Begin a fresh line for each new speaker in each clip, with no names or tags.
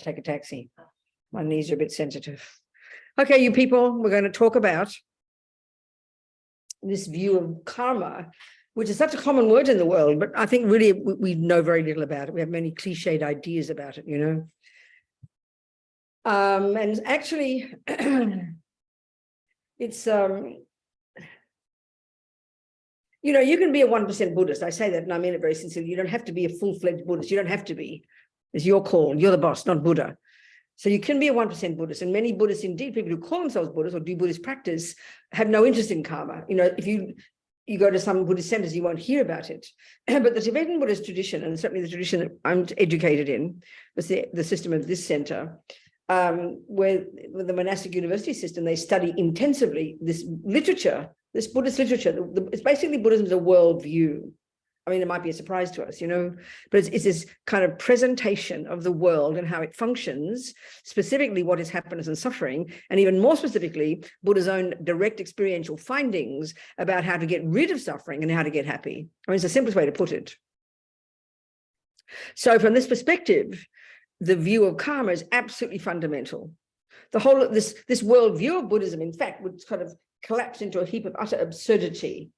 take a taxi. My knees are a bit sensitive. Okay, you people, we're going to talk about this view of karma, which is such a common word in the world, but I think really we know very little about it. We have many cliched ideas about it, you know. And actually, it's, you know, you can be a 1% Buddhist. I say that and I mean it very sincerely. You don't have to be a full-fledged Buddhist. You don't have to be. It's your call. You're the boss, not Buddha. So you can be a 1% Buddhist. And many Buddhists, indeed, people who call themselves Buddhists or do Buddhist practice, have no interest in karma. You know, if you go to some Buddhist centers, you won't hear about it. But the Tibetan Buddhist tradition, and certainly the tradition that I'm educated in, was the system of this center, where with the monastic university system, they study intensively this literature, this Buddhist literature. It's basically Buddhism is a worldview. I mean, it might be a surprise to us, you know, but it's this kind of presentation of the world and how it functions, specifically what is happiness and suffering, and even more specifically, Buddha's own direct experiential findings about how to get rid of suffering and how to get happy. I mean, it's the simplest way to put it. So from this perspective, the view of karma is absolutely fundamental. The whole of this worldview of Buddhism, in fact, would kind of collapse into a heap of utter absurdity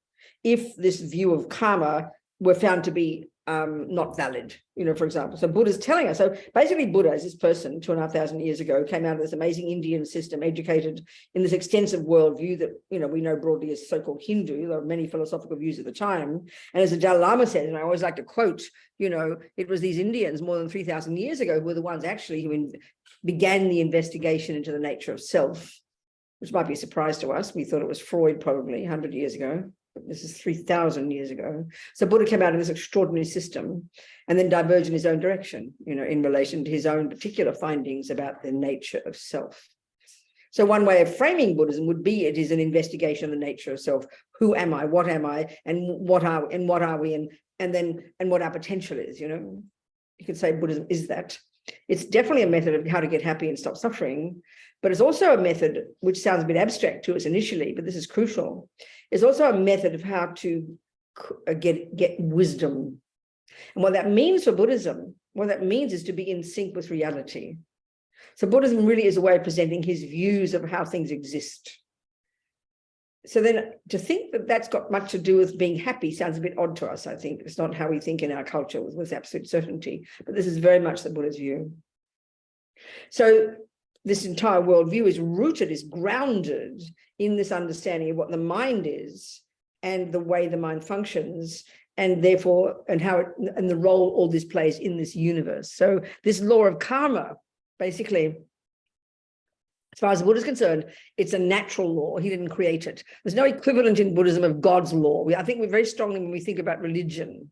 if this view of karma were found to be not valid, you know, for example. So Buddha's telling us, so basically Buddha is this person 2,500 years ago, came out of this amazing Indian system, educated in this extensive worldview that, you know, we know broadly as so-called Hindu. There are many philosophical views at the time. And as the Dalai Lama says, and I always like to quote, you know, it was these Indians more than 3,000 years ago who were the ones actually who began the investigation into the nature of self, which might be a surprise to us. We thought it was Freud probably 100 years ago. This is 3,000 years ago. So Buddha came out of this extraordinary system and then diverged in his own direction, you know, in relation to his own particular findings about the nature of self. So one way of framing Buddhism would be it is an investigation of the nature of self. Who am I? What am I? And what are we? And what our potential is, you know. You could say Buddhism is that. It's definitely a method of how to get happy and stop suffering, but it's also a method which sounds a bit abstract to us initially, but this is crucial. It's also a method of how to get wisdom. And what that means for Buddhism, what that means is to be in sync with reality. So Buddhism really is a way of presenting his views of how things exist. So then to think that that's got much to do with being happy sounds a bit odd to us, I think. It's not how we think in our culture with absolute certainty, but this is very much the Buddha's view. So this entire worldview is rooted, is grounded in this understanding of what the mind is and the way the mind functions, and therefore, and how it, and the role all this plays in this universe. So this law of karma, basically, as far as the Buddha is concerned, it's a natural law. He didn't create it. There's no equivalent in Buddhism of God's law. I think we're very strongly, when we think about religion,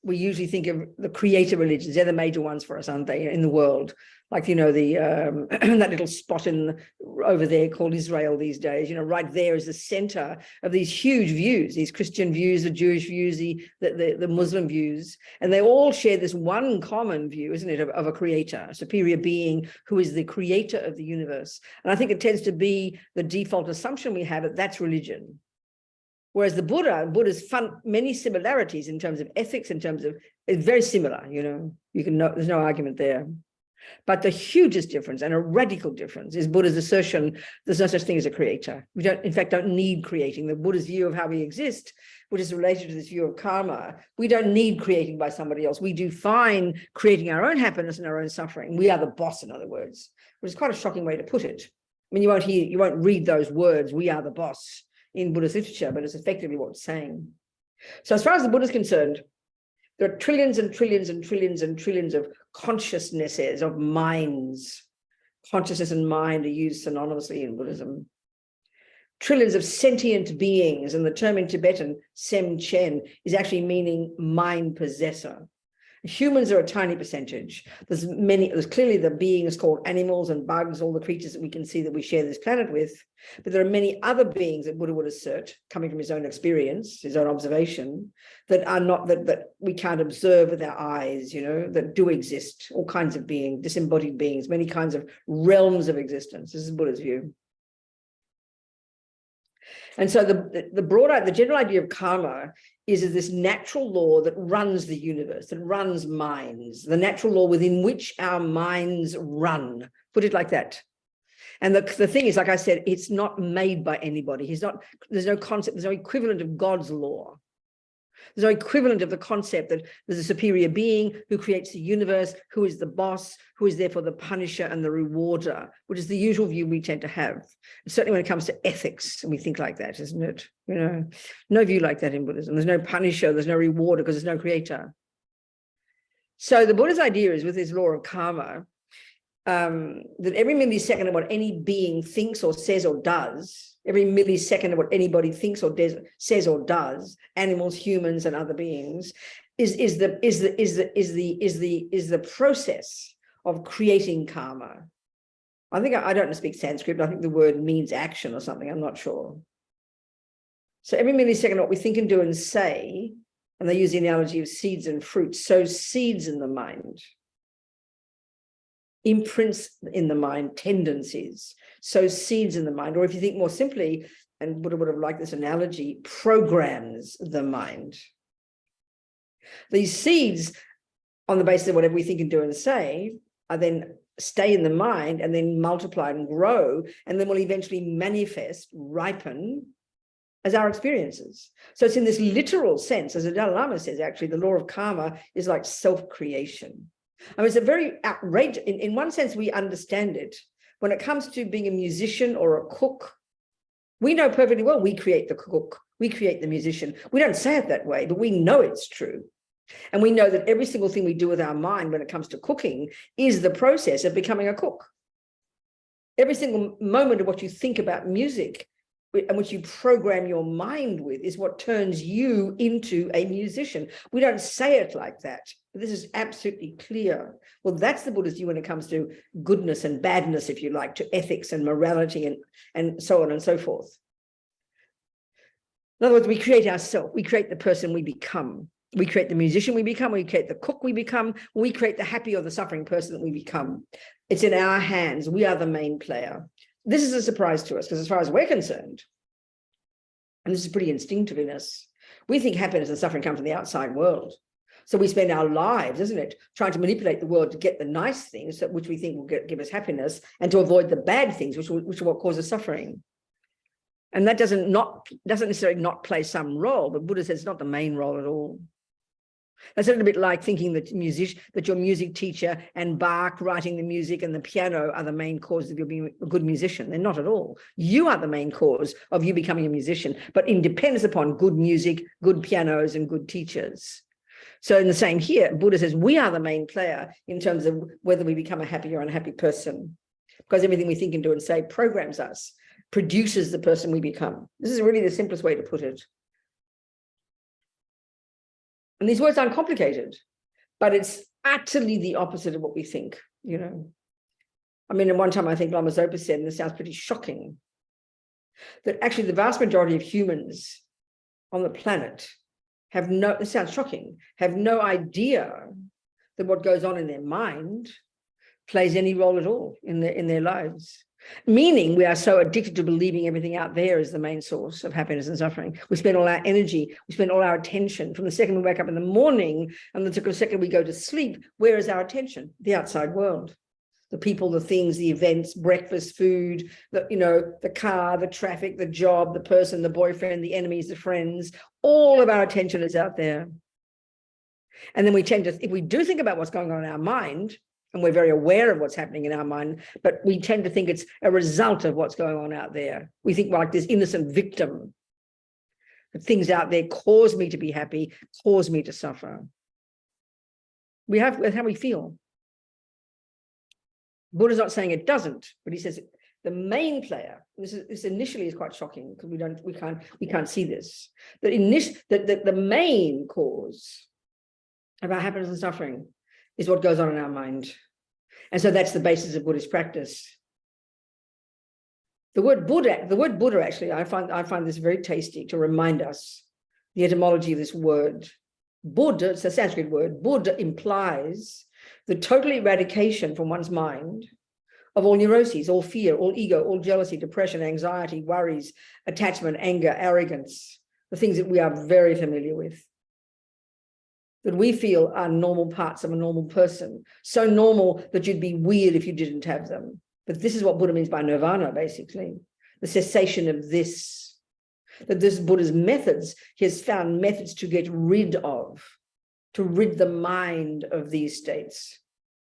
we usually think of the creator religions. They're the major ones for us, aren't they, in the world? Like, you know, the that little spot over there called Israel these days, you know, right there is the center of these huge views, these Christian views, the Jewish views, the Muslim views, and they all share this one common view, isn't it, of a creator, a superior being who is the creator of the universe. And I think it tends to be the default assumption we have that that's religion. Whereas the Buddha's many similarities in terms of ethics, in terms of, it's very similar, you know, there's no argument there. But the hugest difference and a radical difference is Buddha's assertion there's no such thing as a creator. We don't, in fact, don't need creating. The Buddha's view of how we exist, which is related to this view of karma, we don't need creating by somebody else. We do fine creating our own happiness and our own suffering. We are the boss, in other words, which is quite a shocking way to put it. I mean, you won't read those words, we are the boss, in Buddhist literature, but it's effectively what it's saying. So as far as the Buddha is concerned, there are trillions and trillions and trillions and trillions of consciousnesses, of minds. Consciousness and mind are used synonymously in Buddhism. Trillions of sentient beings, and the term in Tibetan, sem chen, is actually meaning mind possessor. Humans are a tiny percentage. There's clearly the beings called animals and bugs, all the creatures that we can see that we share this planet with. But there are many other beings that Buddha would assert, coming from his own experience, his own observation, that are not, that we can't observe with our eyes, you know, that do exist, all kinds of beings, disembodied beings, many kinds of realms of existence. This is Buddha's view. And so the general idea of karma is this natural law that runs the universe, that runs minds, the natural law within which our minds run. Put it like that. And the thing is, like I said, it's not made by anybody. There's no concept, there's no equivalent of God's law. There's no equivalent of the concept that there's a superior being who creates the universe, who is the boss, who is therefore the punisher and the rewarder, which is the usual view we tend to have. And certainly when it comes to ethics, we think like that, isn't it? You know, no view like that in Buddhism. There's no punisher, there's no rewarder, because there's no creator. So the Buddha's idea is, with his law of karma, that every millisecond of what any being thinks or says or does, every millisecond of what anybody thinks or says or does, animals, humans, and other beings, is the process of creating karma. I think I don't speak Sanskrit, but I think the word means action or something. I'm not sure. So every millisecond of what we think and do and say, and they use the analogy of seeds and fruits, sows seeds in the mind. Imprints in the mind tendencies, sows seeds in the mind, or if you think more simply, and Buddha would have liked this analogy, programs the mind. These seeds, on the basis of whatever we think and do and say, are then stay in the mind and then multiply and grow, and then will eventually manifest, ripen as our experiences. So it's in this literal sense, as the Dalai Lama says, actually, the law of karma is like self-creation. I mean, it's a very outrageous, in one sense, we understand it. When it comes to being a musician or a cook, we know perfectly well we create the cook, we create the musician. We don't say it that way, but we know it's true. And we know that every single thing we do with our mind when it comes to cooking is the process of becoming a cook. Every single moment of what you think about music and which you program your mind with is what turns you into a musician. We don't say it like that. This is absolutely clear. Well, that's the Buddhist view when it comes to goodness and badness, if you like, to ethics and morality and so on and so forth. In other words, we create ourselves. We create the person we become. We create the musician we become. We create the cook we become. We create the happy or the suffering person that we become. It's in our hands. We are the main player. This is a surprise to us because as far as we're concerned, and this is pretty instinctive in us, we think happiness and suffering come from the outside world. So we spend our lives, isn't it, trying to manipulate the world to get the nice things that which we think will give us happiness, and to avoid the bad things which are what causes suffering. And that doesn't necessarily not play some role, but Buddha says it's not the main role at all. That's a little bit like thinking that your music teacher and Bach writing the music and the piano are the main cause of you being a good musician. They're not at all. You are the main cause of you becoming a musician, but it depends upon good music, good pianos, and good teachers. So in the same here, Buddha says we are the main player in terms of whether we become a happy or unhappy person, because everything we think and do and say programs us, produces the person we become. This is really the simplest way to put it. And these words aren't complicated, but it's utterly the opposite of what we think, you know. I mean, at one time I think Lama Zopa said, and this sounds pretty shocking, that actually the vast majority of humans on the planet have no, this sounds shocking, have no idea that what goes on in their mind plays any role at all in their lives. Meaning we are so addicted to believing everything out there is the main source of happiness and suffering. We spend all our energy, we spend all our attention from the second we wake up in the morning and the second we go to sleep. Where is our attention? The outside world. The people, the things, the events, breakfast, food, the car, the traffic, the job, the person, the boyfriend, the enemies, the friends. All of our attention is out there. And then we tend to, if we do think about what's going on in our mind, and we're very aware of what's happening in our mind, but we tend to think it's a result of what's going on out there. We think like this innocent victim. The things out there cause me to be happy, cause me to suffer. That's how we feel. Buddha's not saying it doesn't, but he says the main player. This initially is quite shocking because we can't see this. That the main cause of our happiness and suffering is what goes on in our mind. And so that's the basis of Buddhist practice. The word Buddha actually, I find this very tasty to remind us the etymology of this word. Buddha, it's a Sanskrit word. Buddha implies the total eradication from one's mind of all neuroses, all fear, all ego, all jealousy, depression, anxiety, worries, attachment, anger, arrogance, the things that we are very familiar with, that we feel are normal parts of a normal person, so normal that you'd be weird if you didn't have them. But this is what Buddha means by nirvana, basically, the cessation of this. That this Buddha's methods, he has found methods to get rid of, to rid the mind of these states.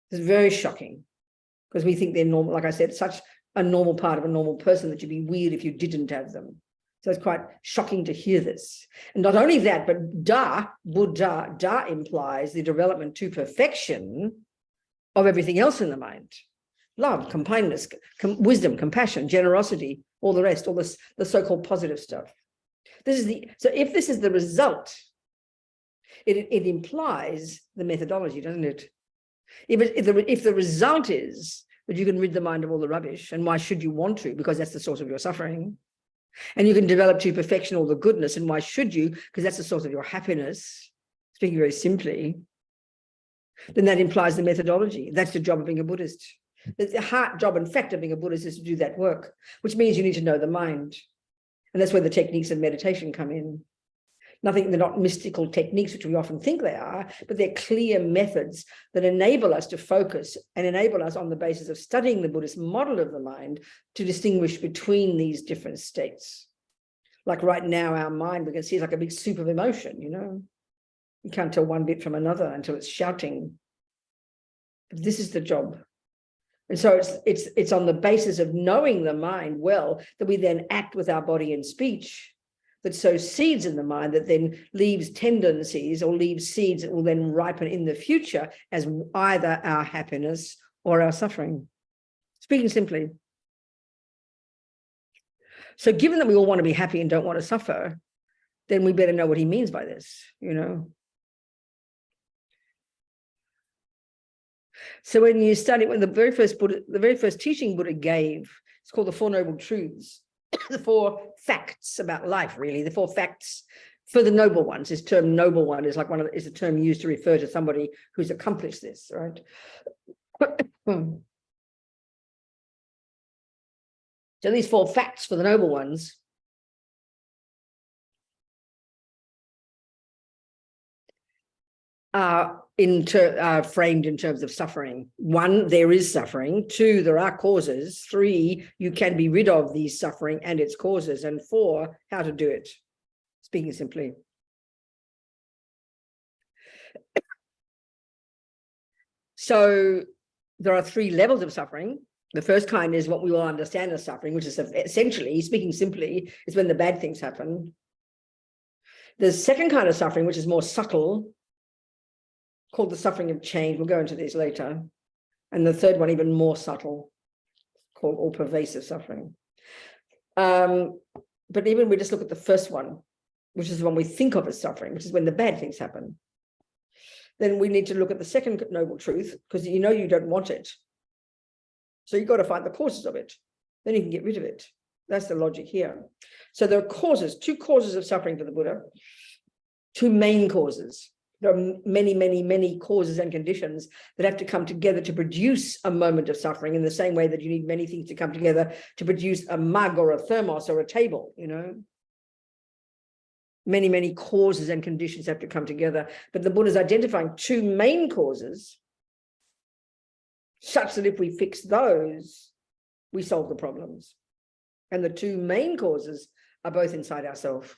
It's very shocking because we think they're normal, like I said, such a normal part of a normal person that you'd be weird if you didn't have them. So it's quite shocking to hear this. And not only that, but Buddha implies the development to perfection of everything else in the mind. Love, kindness, wisdom, compassion, generosity, all the rest, all this, the so-called positive stuff. So if this is the result, it implies the methodology, doesn't it? If the result is that you can rid the mind of all the rubbish, and why should you want to? Because that's the source of your suffering. And you can develop to perfection all the goodness, and why should you? Because that's the source of your happiness, speaking very simply. Then that implies the methodology. That's the job of being a Buddhist. The heart job, in fact, of being a Buddhist is to do that work, which means you need to know the mind. And that's where the techniques of meditation come in. They're not mystical techniques, which we often think they are, but they're clear methods that enable us to focus and enable us, on the basis of studying the Buddhist model of the mind, to distinguish between these different states. Like right now, our mind, we can see it's like a big soup of emotion, you know. You can't tell one bit from another until it's shouting. But this is the job. And so it's on the basis of knowing the mind well that we then act with our body and speech that sows seeds in the mind that then leaves tendencies or leaves seeds that will then ripen in the future as either our happiness or our suffering. Speaking simply. So given that we all want to be happy and don't want to suffer, then we better know what he means by this, you know. So when you study, when the very first teaching Buddha gave, it's called the Four Noble Truths, the four facts about life, really, the four facts for the noble ones. This term noble one is like is a term used to refer to somebody who's accomplished this, right? So these four facts for the noble ones are framed in terms of suffering. 1, there is suffering. 2, there are causes. 3, you can be rid of these suffering and its causes. And 4, how to do it, speaking simply. So there are 3 levels of suffering. The first kind is what we all understand as suffering, which is essentially, speaking simply, is when the bad things happen. The second kind of suffering, which is more subtle, called the suffering of change. We'll go into these later. And the third one, even more subtle, called all pervasive suffering. But even we just look at the first one, which is the one we think of as suffering, which is when the bad things happen. Then we need to look at the second noble truth, because you know you don't want it. So you've got to find the causes of it. Then you can get rid of it. That's the logic here. So there are causes, 2 causes of suffering for the Buddha, 2 main causes. There are many, many, many causes and conditions that have to come together to produce a moment of suffering, in the same way that you need many things to come together to produce a mug or a thermos or a table, you know. Many, many causes and conditions have to come together. But the Buddha is identifying 2 main causes, such that if we fix those, we solve the problems. And the 2 main causes are both inside ourselves.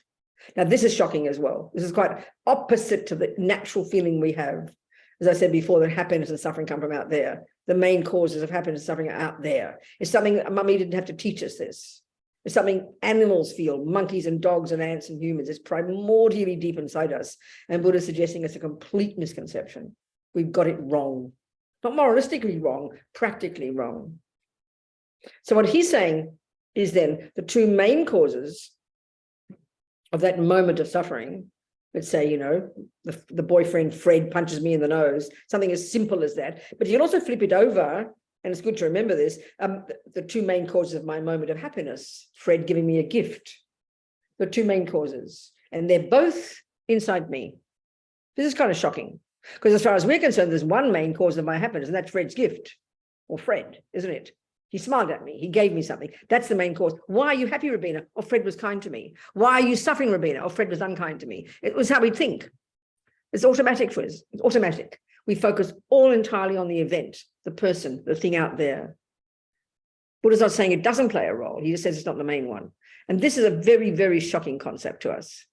Now, this is shocking as well. This is quite opposite to the natural feeling we have. As I said before, that happiness and suffering come from out there. The main causes of happiness and suffering are out there. It's something Mummy didn't have to teach us this. It's something animals feel, monkeys and dogs and ants and humans. It's primordially deep inside us. And Buddha is suggesting it's a complete misconception. We've got it wrong. Not moralistically wrong, practically wrong. So what he's saying is then the 2 main causes of that moment of suffering, let's say, you know, the boyfriend Fred punches me in the nose, something as simple as that. But you can also flip it over, and it's good to remember this, the 2 main causes of my moment of happiness, Fred giving me a gift, the 2 main causes, and they're both inside me. This is kind of shocking, because as far as we're concerned, there's one main cause of my happiness, and that's Fred's gift, or Fred, isn't it? He smiled at me. He gave me something. That's the main cause. Why are you happy, Robina? Oh, Fred was kind to me. Why are you suffering, Robina? Oh, Fred was unkind to me. It was how we think. It's automatic for us. It's automatic. We focus all entirely on the event, the person, the thing out there. Buddha's not saying it doesn't play a role. He just says it's not the main one. And this is a very, very shocking concept to us,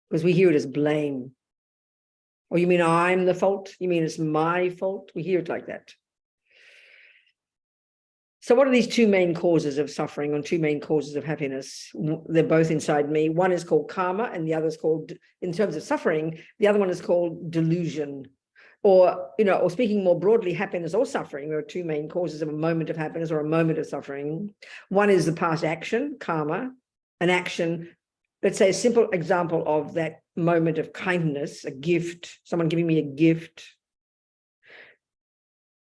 because we hear it as blame. Or you mean I'm the fault? You mean it's my fault? We hear it like that. So what are these two main causes of suffering and two main causes of happiness? They're both inside me. One is called karma and the other is called, in terms of suffering, the other one is called delusion. Or, or speaking more broadly, happiness or suffering. There are two main causes of a moment of happiness or a moment of suffering. One is the past action, karma, an action. Let's say a simple example of that moment of kindness, a gift, someone giving me a gift.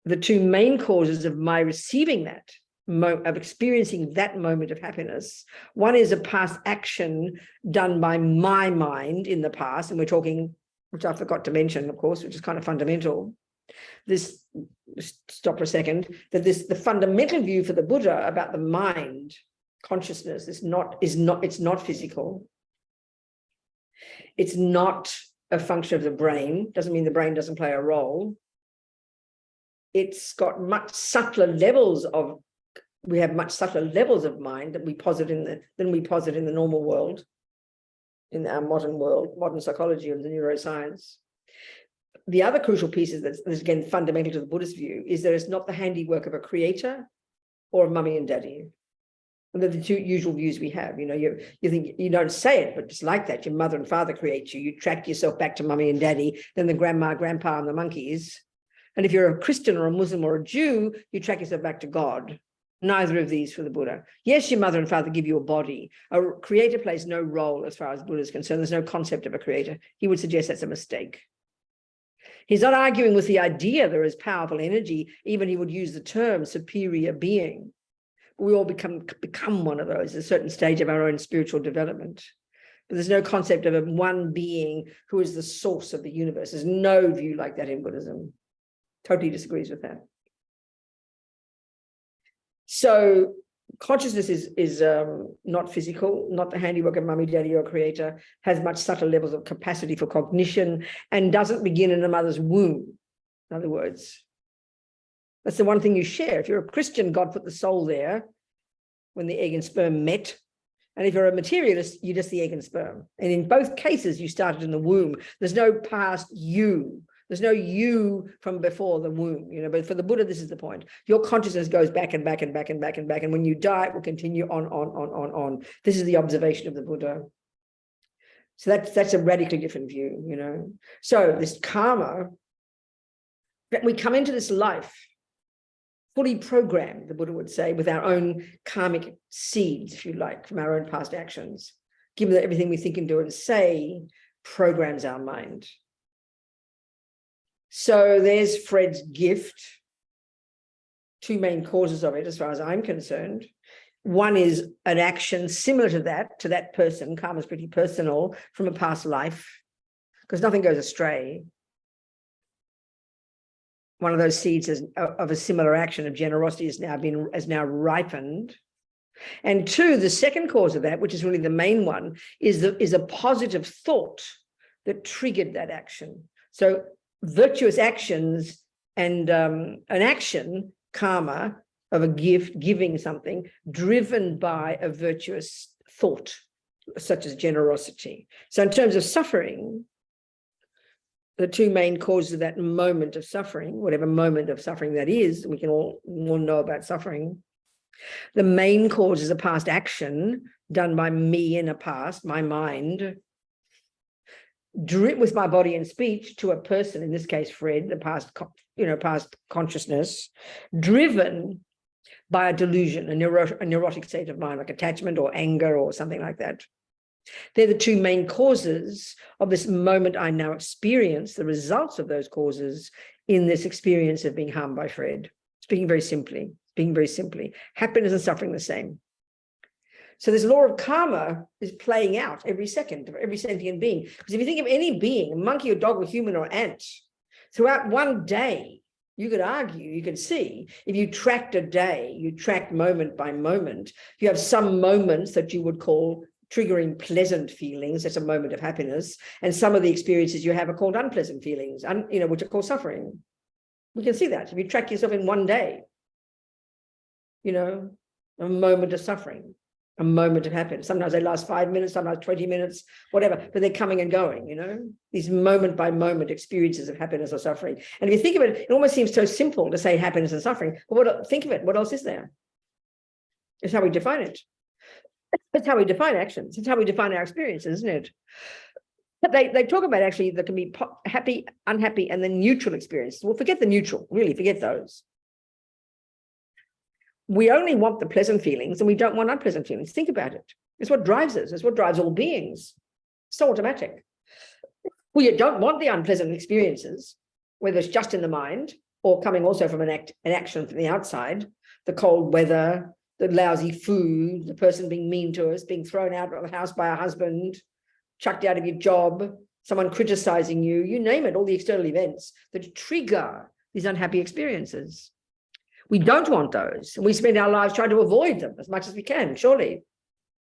The two main causes of my receiving that, of experiencing that moment of happiness, one is a past action done by my mind in the past, and we're talking, which I forgot to mention, of course, which is kind of fundamental. This, stop for a second, that the fundamental view for the Buddha about the mind, consciousness, it's not physical. It's not a function of the brain. Doesn't mean the brain doesn't play a role. It's got much subtler levels of, we have much subtler levels of mind that we posit than we posit in the normal world, in our modern world, modern psychology of the neuroscience. The other crucial piece is that's again fundamental to the Buddhist view, is that it's not the handiwork of a creator or of mummy and daddy. And they're the two usual views we have. You think, you don't say it, but it's like that. Your mother and father create you. You track yourself back to mummy and daddy, then the grandma, grandpa, and the monkeys. And if you're a Christian or a Muslim or a Jew, you track yourself back to God. Neither of these for the Buddha. Yes, your mother and father give you a body. A creator plays no role as far as Buddha is concerned. There's no concept of a creator. He would suggest that's a mistake. He's not arguing with the idea there is powerful energy. Even he would use the term superior being. We all become one of those at a certain stage of our own spiritual development. But there's no concept of a one being who is the source of the universe. There's no view like that in Buddhism. Totally disagrees with that. So consciousness is not physical, not the handiwork of mummy, daddy, or creator, has much subtle levels of capacity for cognition, and doesn't begin in the mother's womb. In other words, that's the one thing you share. If you're a Christian, God put the soul there when the egg and sperm met. And if you're a materialist, you're just the egg and sperm. And in both cases, you started in the womb. There's no past you. There's no you from before the womb, but for the Buddha, this is the point. Your consciousness goes back and back and back and back and back. And when you die, it will continue on. This is the observation of the Buddha. So that's a radically different view, So this karma, that we come into this life fully programmed, the Buddha would say, with our own karmic seeds, if you like, from our own past actions, given that everything we think and do and say programs our mind. So there's Fred's gift. Two main causes of it, as far as I'm concerned. One is an action similar to that person. Karma is pretty personal, from a past life, because nothing goes astray. One of those seeds of a similar action of generosity has now ripened. And two, the second cause of that, which is really the main one, is a positive thought that triggered that action. So virtuous actions and an action, karma, of a gift, giving something, driven by a virtuous thought, such as generosity. So in terms of suffering, the two main causes of that moment of suffering, whatever moment of suffering that is, we can all know about suffering. The main cause is a past action done by me in a past, my mind, with my body and speech to a person, in this case, Fred, the past consciousness, driven by a delusion, a neurotic state of mind, like attachment or anger or something like that. They're the two main causes of this moment I now experience, the results of those causes in this experience of being harmed by Fred. Speaking very simply, happiness and suffering the same. So this law of karma is playing out every second of every sentient being. Because if you think of any being, a monkey or dog or human or ant, throughout one day, You could argue, you could see, if you tracked a day, you track moment by moment, you have some moments that you would call triggering pleasant feelings. That's a moment of happiness. And some of the experiences you have are called unpleasant feelings, which are called suffering. We can see that. If you track yourself in one day, a moment of suffering, a moment of happiness. Sometimes they last 5 minutes, sometimes 20 minutes, whatever, but they're coming and going, these moment by moment experiences of happiness or suffering. And if you think of it, it almost seems so simple to say happiness and suffering. But think of it, what else is there? It's how we define it. It's how we define actions. It's how we define our experiences, isn't it? But they talk about actually there can be happy, unhappy, and then neutral experiences. Well, forget the neutral, really, forget those. We only want the pleasant feelings and we don't want unpleasant feelings. Think about it. It's what drives us. It's what drives all beings. It's so automatic. We don't want the unpleasant experiences, whether it's just in the mind or coming also from an action from the outside, the cold weather, the lousy food, the person being mean to us, being thrown out of the house by a husband, chucked out of your job, someone criticizing you, you name it, all the external events that trigger these unhappy experiences. We don't want those. And we spend our lives trying to avoid them as much as we can, surely.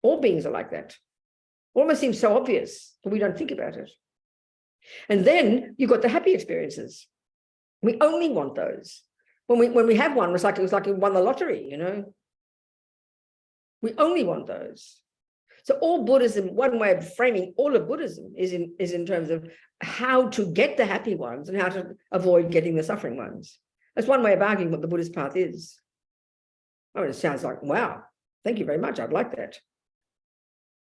All beings are like that. It almost seems so obvious, but we don't think about it. And then you've got the happy experiences. We only want those. When we have one, it was like we won the lottery, We only want those. So all Buddhism, one way of framing all of Buddhism is in terms of how to get the happy ones and how to avoid getting the suffering ones. That's one way of arguing what the Buddhist path is. Oh, it sounds like, wow, thank you very much. I'd like that.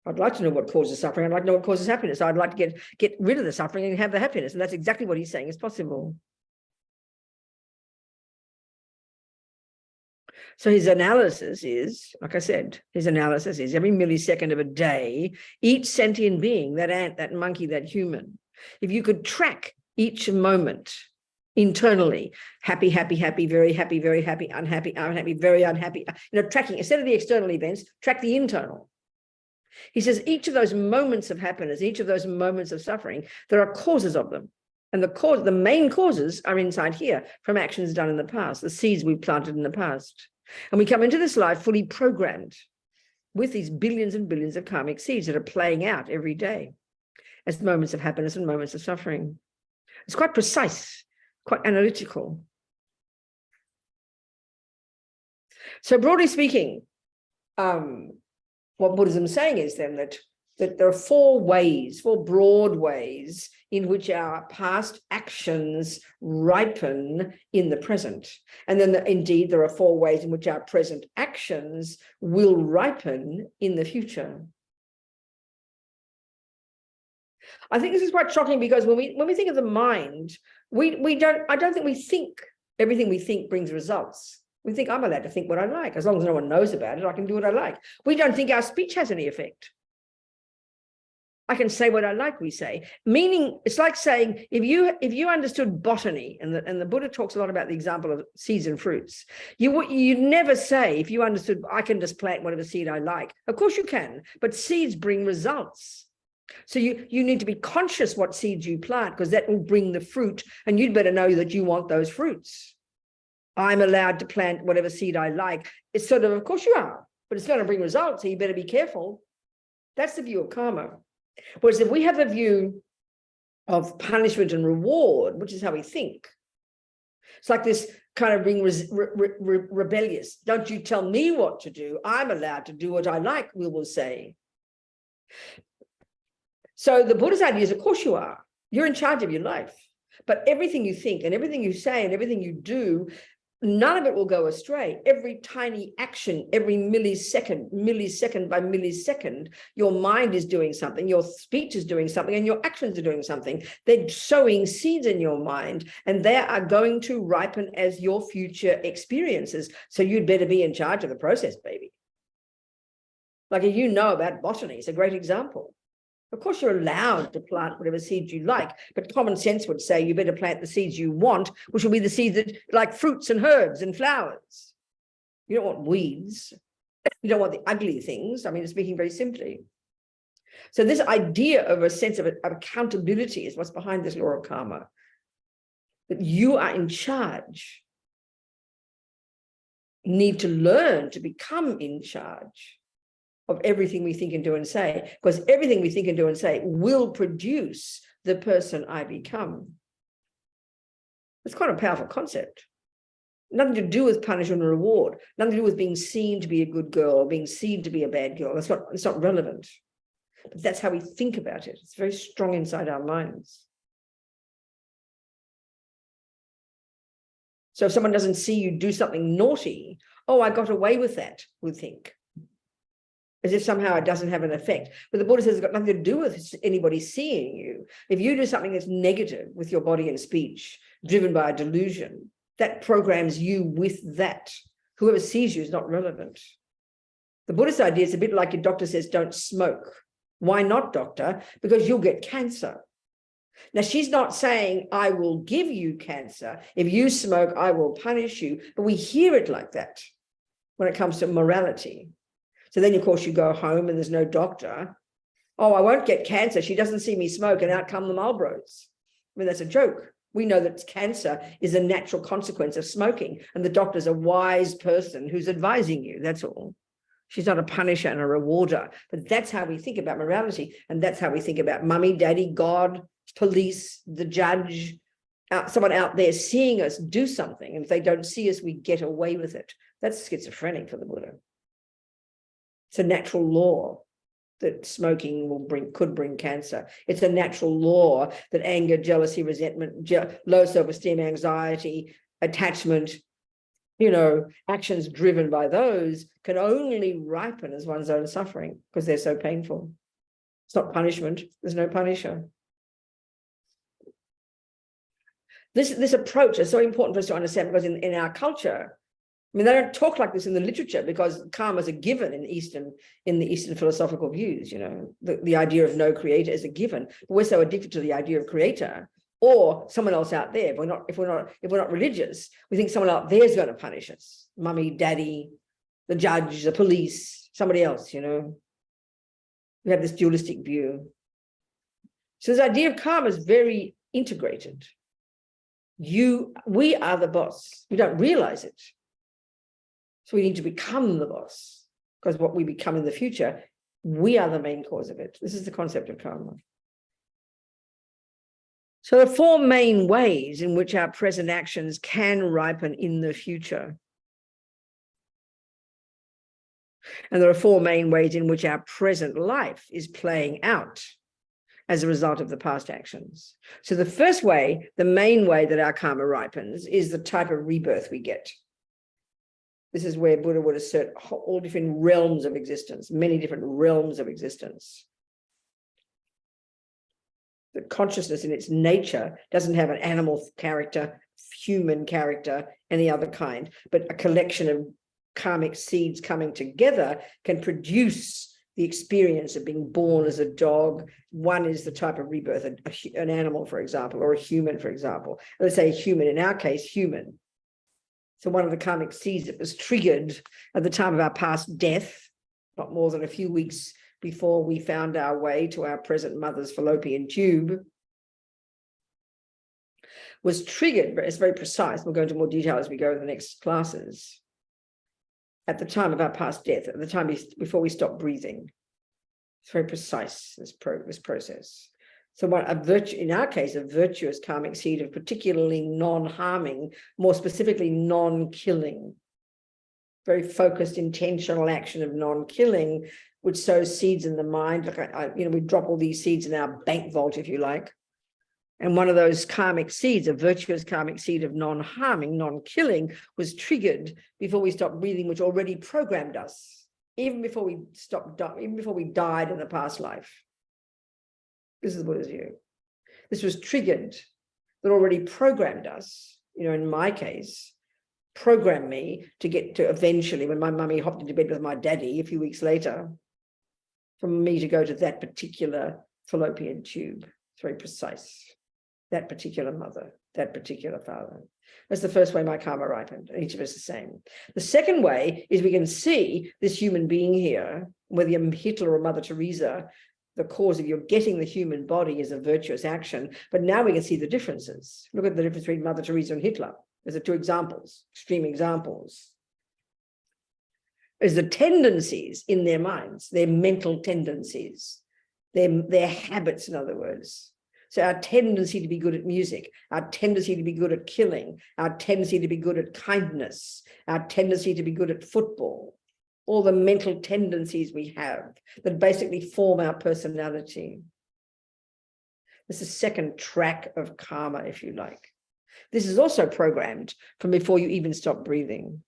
I'd like to know what causes suffering. I'd like to know what causes happiness. I'd like to get rid of the suffering and have the happiness. And that's exactly what he's saying is possible. So his analysis is, like I said, every millisecond of a day, each sentient being, that ant, that monkey, that human, if you could track each moment internally, happy, happy, happy, very happy, unhappy, unhappy, very unhappy, tracking, instead of the external events, track the internal. He says each of those moments of happiness, each of those moments of suffering, there are causes of them. And the main causes are inside here from actions done in the past, the seeds we've planted in the past. And we come into this life fully programmed with these billions and billions of karmic seeds that are playing out every day as moments of happiness and moments of suffering. It's quite precise, quite analytical. So broadly speaking, what Buddhism is saying is then that there are four broad ways in which our past actions ripen in the present. And then indeed, there are four ways in which our present actions will ripen in the future. I think this is quite shocking because when we think of the mind, I don't think we think everything we think brings results. We think I'm allowed to think what I like. As long as no one knows about it, I can do what I like. We don't think our speech has any effect. I can say what I like, we say. Meaning, it's like saying, if you understood botany, and the Buddha talks a lot about the example of seeds and fruits, you'd never say, if you understood, I can just plant whatever seed I like. Of course you can, but seeds bring results. So you need to be conscious what seeds you plant, because that will bring the fruit, and you'd better know that you want those fruits. I'm allowed to plant whatever seed I like. It's sort of course you are, but it's going to bring results, so you better be careful. That's the view of karma. Whereas if we have a view of punishment and reward, which is how we think, it's like this kind of being rebellious. Don't you tell me what to do. I'm allowed to do what I like, we will say. So the Buddha's idea is, of course you are. You're in charge of your life. But everything you think and everything you say and everything you do, none of it will go astray. Every tiny action, every millisecond by millisecond, your mind is doing something, your speech is doing something, and your actions are doing something. They're sowing seeds in your mind, and they are going to ripen as your future experiences. So you'd better be in charge of the process, baby. Like if you know about botany, it's a great example. Of course, you're allowed to plant whatever seeds you like, but common sense would say you better plant the seeds you want, which will be the seeds that like fruits and herbs and flowers. You don't want weeds. You don't want the ugly things. I mean, speaking very simply. So this idea of a sense of accountability is what's behind this law of karma. that you are in charge, need to learn to become in charge of everything we think and do and say, because everything we think and do and say will produce the person I become. It's quite a powerful concept. Nothing to do with punishment or reward, nothing to do with being seen to be a good girl or being seen to be a bad girl. It's not relevant. But that's how we think about it. It's very strong inside our minds. So if someone doesn't see you do something naughty, oh, I got away with that, we think. As if somehow it doesn't have an effect. But the Buddha says it's got nothing to do with anybody seeing you. If you do something that's negative with your body and speech, driven by a delusion, that programs you with that. Whoever sees you is not relevant. The Buddhist idea is a bit like your doctor says, don't smoke. Why not, doctor? Because you'll get cancer. Now, she's not saying, I will give you cancer. If you smoke, I will punish you. But we hear it like that when it comes to morality. So then, of course, you go home and there's no doctor. Oh, I won't get cancer. She doesn't see me smoke, and out come the Marlboros. I mean, that's a joke. We know that cancer is a natural consequence of smoking, and the doctor's a wise person who's advising you. That's all. She's not a punisher and a rewarder. But that's how we think about morality, and that's how we think about mummy, daddy, God, police, the judge, someone out there seeing us do something. And if they don't see us, we get away with it. That's schizophrenic for the Buddha. It's a natural law that smoking could bring cancer. It's a natural law that anger, jealousy, resentment, low self-esteem, anxiety, attachment, actions driven by those can only ripen as one's own suffering because they're so painful. It's not punishment. There's no punisher. This approach is so important for us to understand because in our culture, I mean, they don't talk like this in the literature because karma is a given in the Eastern philosophical views. The idea of no creator is a given. But we're so addicted to the idea of creator or someone else out there. If we're not religious, we think someone out there is going to punish us. Mummy, daddy, the judge, the police, somebody else. We have this dualistic view. So this idea of karma is very integrated. We are the boss. We don't realize it. So we need to become the boss, because what we become in the future, we are the main cause of it. This is the concept of karma. So there are four main ways in which our present actions can ripen in the future. And there are four main ways in which our present life is playing out as a result of the past actions. So the first way, the main way that our karma ripens is the type of rebirth we get. This is where Buddha would assert all different realms of existence, many different realms of existence. The consciousness in its nature doesn't have an animal character, human character, any other kind, but a collection of karmic seeds coming together can produce the experience of being born as a dog. One is the type of rebirth, an animal, for example, or a human, for example. Let's say human, in our case, human. So one of the karmic seeds that was triggered at the time of our past death, not more than a few weeks before we found our way to our present mother's fallopian tube, was triggered, but it's very precise. We'll go into more detail as we go in the next classes. At the time of our past death, at the time before we stopped breathing. It's very precise, this process. So in our case, a virtuous karmic seed of particularly non-harming, more specifically non-killing, very focused, intentional action of non-killing, which sows seeds in the mind. Like we drop all these seeds in our bank vault, if you like. And one of those karmic seeds, a virtuous karmic seed of non-harming, non-killing, was triggered before we stopped breathing, which already programmed us, even before we died in the past life. This is the Buddha's view. This was triggered, that already programmed us, in my case, programmed me to get to eventually, when my mummy hopped into bed with my daddy a few weeks later, for me to go to that particular fallopian tube. It's very precise. That particular mother, that particular father. That's the first way my karma ripened, and each of us the same. The second way is we can see this human being here, whether you're Hitler or Mother Teresa, the cause of your getting the human body is a virtuous action. But now we can see the differences. Look at the difference between Mother Teresa and Hitler. There's the two examples, extreme examples. There's the tendencies in their minds, their mental tendencies, their habits, in other words. So our tendency to be good at music, our tendency to be good at killing, our tendency to be good at kindness, our tendency to be good at football, all the mental tendencies we have that basically form our personality. This is the second track of karma, if you like. This is also programmed from before you even stop breathing.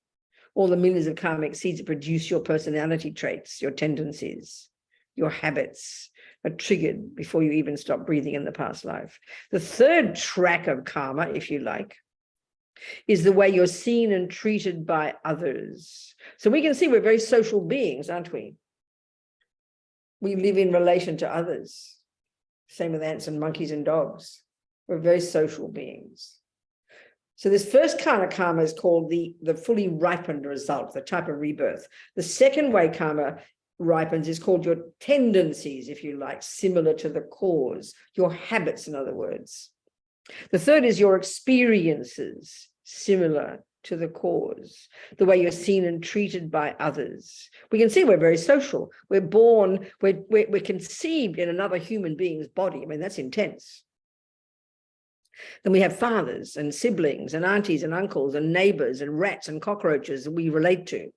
All the millions of karmic seeds that produce your personality traits, your tendencies, your habits, are triggered before you even stop breathing in the past life. The third track of karma, if you like, is the way you're seen and treated by others. So we can see we're very social beings, aren't we? We live in relation to others. Same with ants and monkeys and dogs. We're very social beings. So this first kind of karma is called the fully ripened result, the type of rebirth. The second way karma ripens is called your tendencies, if you like, similar to the cause, your habits, in other words. The third is your experiences, similar to the cause, the way you're seen and treated by others. We can see we're very social. We're born, we're conceived in another human being's body. I mean, that's intense. Then we have fathers and siblings and aunties and uncles and neighbors and rats and cockroaches that we relate to.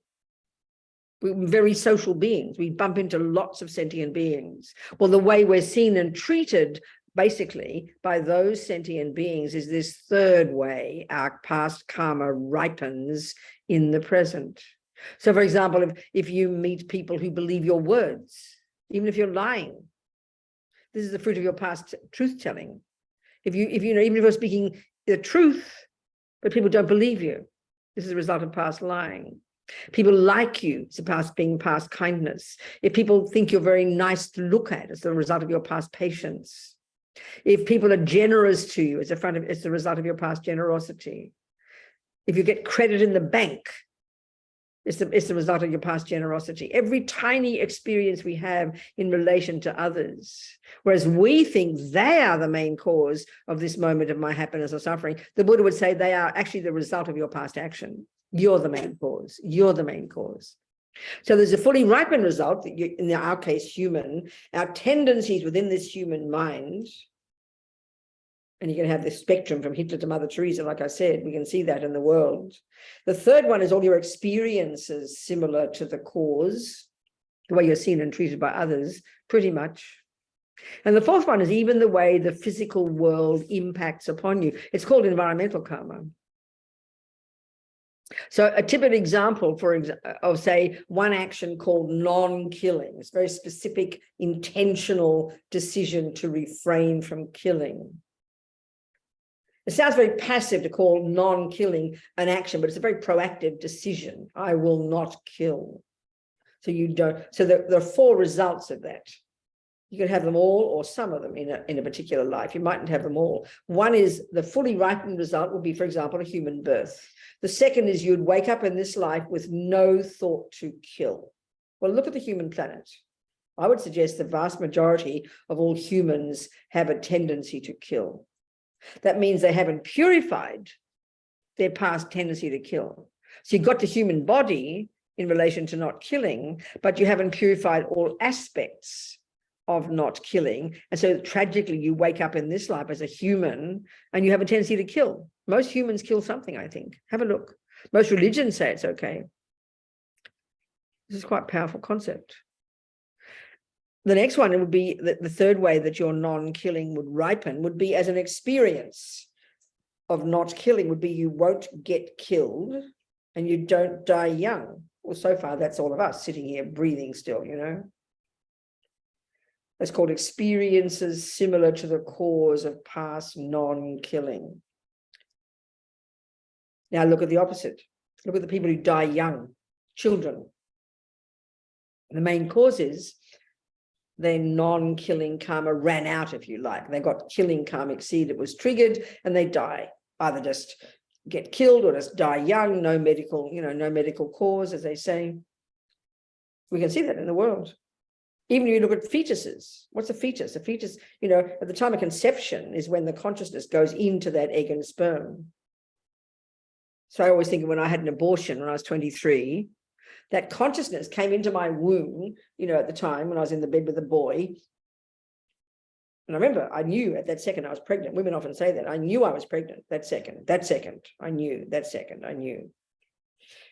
We're very social beings. We bump into lots of sentient beings. Well, the way we're seen and treated basically by those sentient beings is this third way our past karma ripens in the present. So, for example, if you meet people who believe your words, even if you're lying, this is the fruit of your past truth-telling. If you know, even if you're speaking the truth, but people don't believe you, this is a result of past lying. People like you, it's being past kindness. If people think you're very nice to look at, it's the result of your past patience. If people are generous to you, it's the result of your past generosity. If you get credit in the bank, it's the result of your past generosity. Every tiny experience we have in relation to others, whereas we think they are the main cause of this moment of my happiness or suffering, the Buddha would say they are actually the result of your past action. You're the main cause. You're the main cause. So there's a fully ripened result that in our case, human, our tendencies within this human mind, and you can have this spectrum from Hitler to Mother Teresa, like I said, we can see that in the world. The third one is all your experiences similar to the cause, the way you're seen and treated by others, pretty much. And the fourth one is even the way the physical world impacts upon you. It's called environmental karma. So a typical example of, say, one action called non-killing. It's a very specific, intentional decision to refrain from killing. It sounds very passive to call non-killing an action, but it's a very proactive decision. I will not kill. So you don't. So there are four results of that. You can have them all or some of them in a particular life. You mightn't have them all. One is the fully ripened result would be, for example, a human birth. The second is you'd wake up in this life with no thought to kill. Well, look at the human planet. I would suggest the vast majority of all humans have a tendency to kill. That means they haven't purified their past tendency to kill. So you've got the human body in relation to not killing, but you haven't purified all aspects of not killing. And so tragically, you wake up in this life as a human and you have a tendency to kill. Most humans kill something, I think. Have a look. Most religions say it's okay. This is quite a powerful concept. The next one, it would be the third way that your non-killing would ripen would be as an experience of not killing would be you won't get killed and you don't die young. Well, so far, that's all of us sitting here breathing still, you know. That's called experiences similar to the cause of past non-killing. Now look at the opposite. Look at the people who die young, children. The main cause is their non-killing karma ran out, if you like. They got killing karmic seed that was triggered and they die. Either just get killed or just die young, no medical cause, as they say. We can see that in the world. Even you look at fetuses. What's a fetus? A fetus, at the time of conception is when the consciousness goes into that egg and sperm. So I always think when I had an abortion when I was 23, that consciousness came into my womb, at the time when I was in the bed with a boy. And I remember I knew at that second I was pregnant. Women often say that. I knew I was pregnant that second. I knew that second. I knew.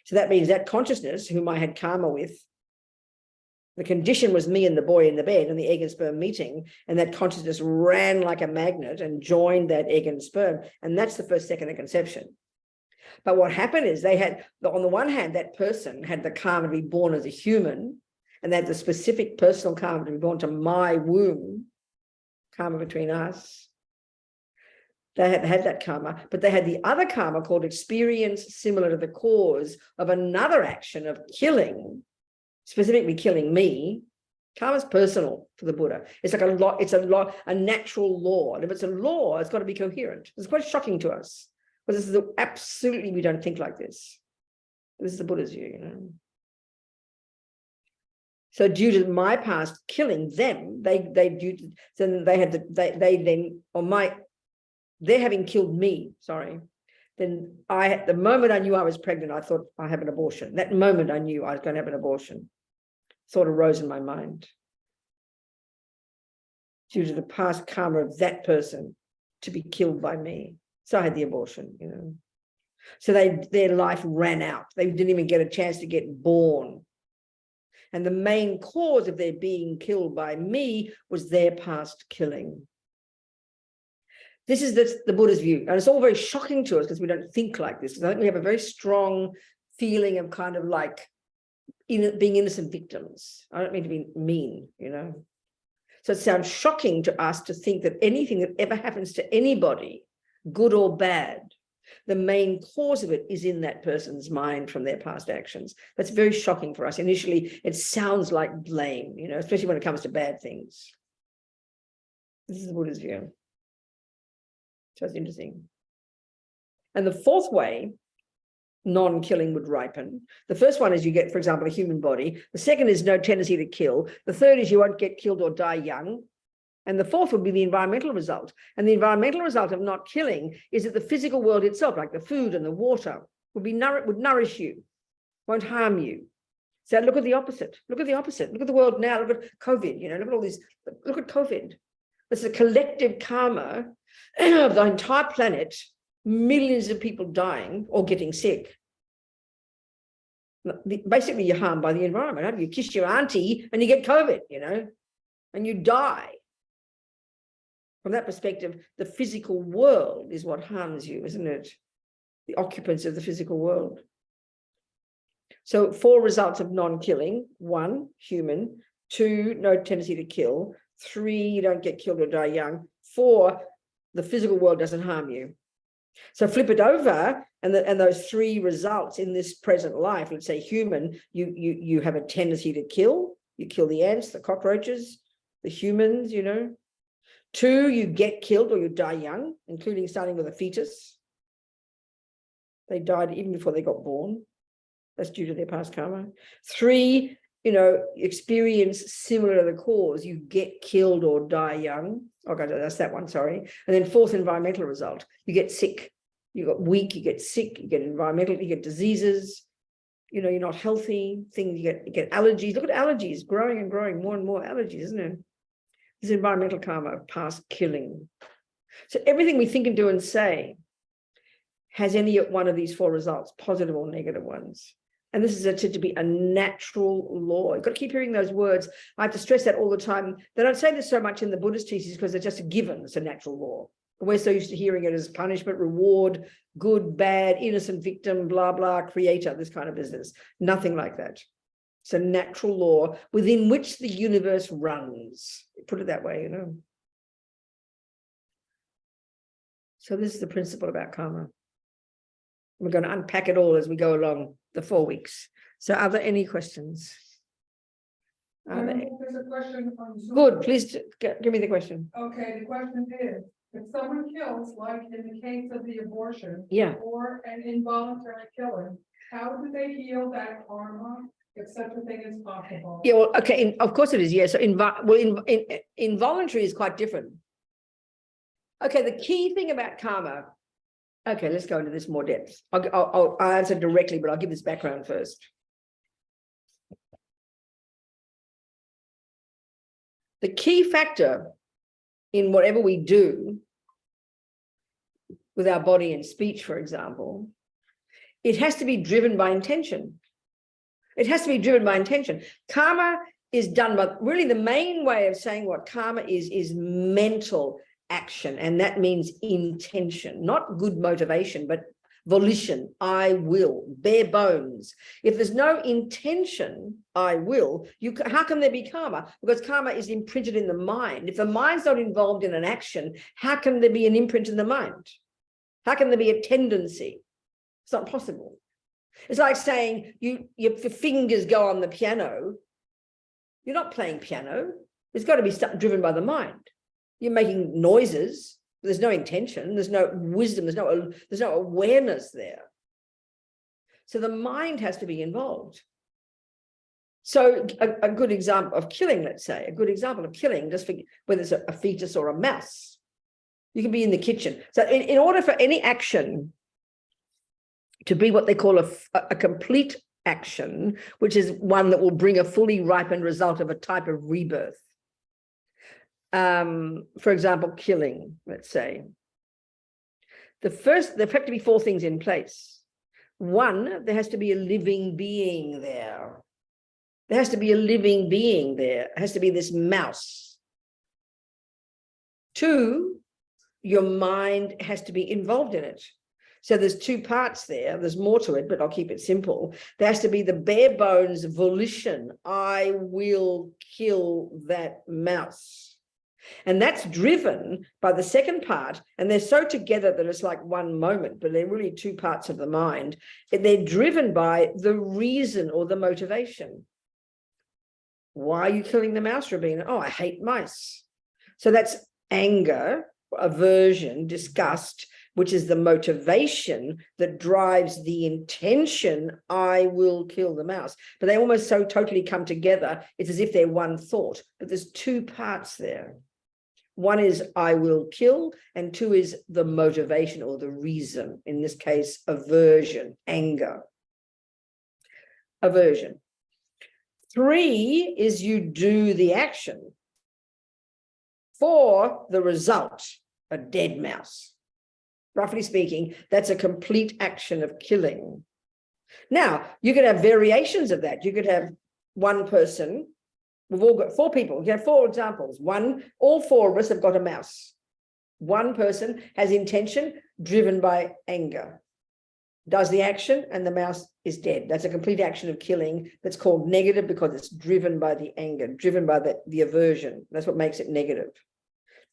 So that means that consciousness, whom I had karma with, the condition was me and the boy in the bed and the egg and sperm meeting, and that consciousness ran like a magnet and joined that egg and sperm. And that's the first second of conception. But what happened is they had, on the one hand, that person had the karma to be born as a human, and they had the specific personal karma to be born to my womb, karma between us. They had that karma, but they had the other karma called experience similar to the cause of another action of killing, specifically killing me. Karma is personal for the Buddha. It's like a natural law. And if it's a law, it's got to be coherent. It's quite shocking to us. But this is absolutely, we don't think like this. This is the Buddha's view, So due to my past killing them, they're having killed me, then the moment I knew I was pregnant, I thought I have an abortion. That moment I knew I was going to have an abortion. Thought arose in my mind. Due to the past karma of that person to be killed by me. So I had the abortion, So their life ran out. They didn't even get a chance to get born. And the main cause of their being killed by me was their past killing. This is the Buddha's view. And it's all very shocking to us because we don't think like this. I think we have a very strong feeling of kind of like being innocent victims. I don't mean to be mean, So it sounds shocking to us to think that anything that ever happens to anybody, good or bad, the main cause of it is in that person's mind from their past actions. That's very shocking for us. Initially, it sounds like blame, especially when it comes to bad things. This is the Buddha's view. So it's interesting. And the fourth way non-killing would ripen. The first one is you get, for example, a human body. The second is no tendency to kill. The third is you won't get killed or die young. And the fourth would be the environmental result. And the environmental result of not killing is that the physical world itself, like the food and the water, would nourish you, won't harm you. So look at the opposite. Look at the opposite. Look at the world now. Look at COVID. Look at all these. Look at COVID. It's a collective karma of the entire planet. Millions of people dying or getting sick. Basically, you're harmed by the environment. You kiss your auntie and you get COVID, and you die. From that perspective, the physical world is what harms you, isn't it? The occupants of the physical world. So 4 results of non-killing: 1, human; 2, no tendency to kill; 3, you don't get killed or die young; 4, the physical world doesn't harm you. So flip it over, and those 3 results in this present life, let's say human, you have a tendency to kill. You kill the ants, the cockroaches, the humans, 2, you get killed or you die young, including starting with a fetus. They died even before they got born. That's due to their past karma. 3, experience similar to the cause. You get killed or die young. Okay, that's that one, sorry. And then 4th environmental result. You get sick. You got weak, you get sick, you get environmental, you get diseases. You're not healthy. Things you get allergies. Look at allergies, growing and growing, more and more allergies, isn't it? This environmental karma of past killing. So everything we think and do and say has any one of these 4 results, positive or negative ones. And this is said to be a natural law. You've got to keep hearing those words. I have to stress that all the time. They don't say this so much in the Buddhist teachings because they're just a given. It's a natural law. But we're so used to hearing it as punishment, reward, good, bad, innocent victim, blah, blah, creator, this kind of business. Nothing like that. It's a natural law within which the universe runs. Put it that way, So this is the principle about karma. We're going to unpack it all as we go along the 4 weeks. So are there any questions?
There's a question on Zoom.
Good, please give me the question.
Okay, the question is, if someone kills, like in the case of the abortion,
Yeah.
or an involuntary killing, how do they heal that karma if such a thing is possible.
Yeah, well, okay, of course it is, yeah. So involuntary is quite different. Okay, the key thing about karma, okay, let's go into this more depth. I'll answer directly, but I'll give this background first. The key factor in whatever we do with our body and speech, for example, it has to be driven by intention. It has to be driven by intention. Karma is done by, really the main way of saying what karma is mental action. And that means intention, not good motivation, but volition, I will, bare bones. If there's no intention, I will, how can there be karma? Because karma is imprinted in the mind. If the mind's not involved in an action, how can there be an imprint in the mind? How can there be a tendency? It's not possible. It's like saying your fingers go on the piano. You're not playing piano. It's got to be driven by the mind. You're making noises. There's no intention. There's no wisdom. There's no awareness there. So the mind has to be involved. So a good example of killing, let's say, a good example of killing, just for, whether it's a fetus or a mouse, you can be in the kitchen. So in order for any action to be what they call a complete action, which is one that will bring a fully ripened result of a type of rebirth. For example, killing, let's say. There have to be four things in place. One, there has to be a living being there. There has to be a living being there. It has to be this mouse. Two, your mind has to be involved in it. So there's two parts there. There's more to it, but I'll keep it simple. There has to be the bare bones volition. I will kill that mouse. And that's driven by the second part. And they're so together that it's like one moment, but they're really two parts of the mind. They're driven by the reason or the motivation. Why are you killing the mouse, Robina? Oh, I hate mice. So that's anger, aversion, disgust, which is the motivation that drives the intention, I will kill the mouse. But they almost so totally come together, it's as if they're one thought, but there's two parts there. One is I will kill, and two is the motivation or the reason, in this case, aversion, anger. Aversion. Three is you do the action. Four, the result, a dead mouse. Roughly speaking, that's a complete action of killing. Now, you could have variations of that. You could have one person. We've all got four people. You have four examples. One, all four of us have got a mouse. One person has intention driven by anger, does the action, and the mouse is dead. That's a complete action of killing that's called negative because it's driven by the anger, driven by the aversion. That's what makes it negative.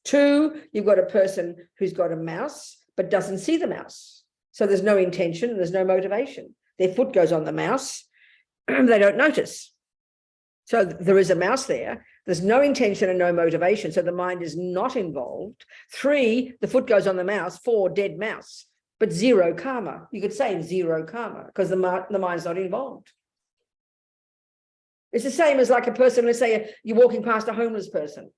Two, you've got a person who's got a mouse but doesn't see the mouse. So there's no intention, and there's no motivation. Their foot goes on the mouse, they don't notice. So there is a mouse there. There's no intention and no motivation. So the mind is not involved. Three, the foot goes on the mouse. Four, dead mouse, but zero karma. You could say zero karma because the mind's not involved. It's the same as like a person, let's say you're walking past a homeless person.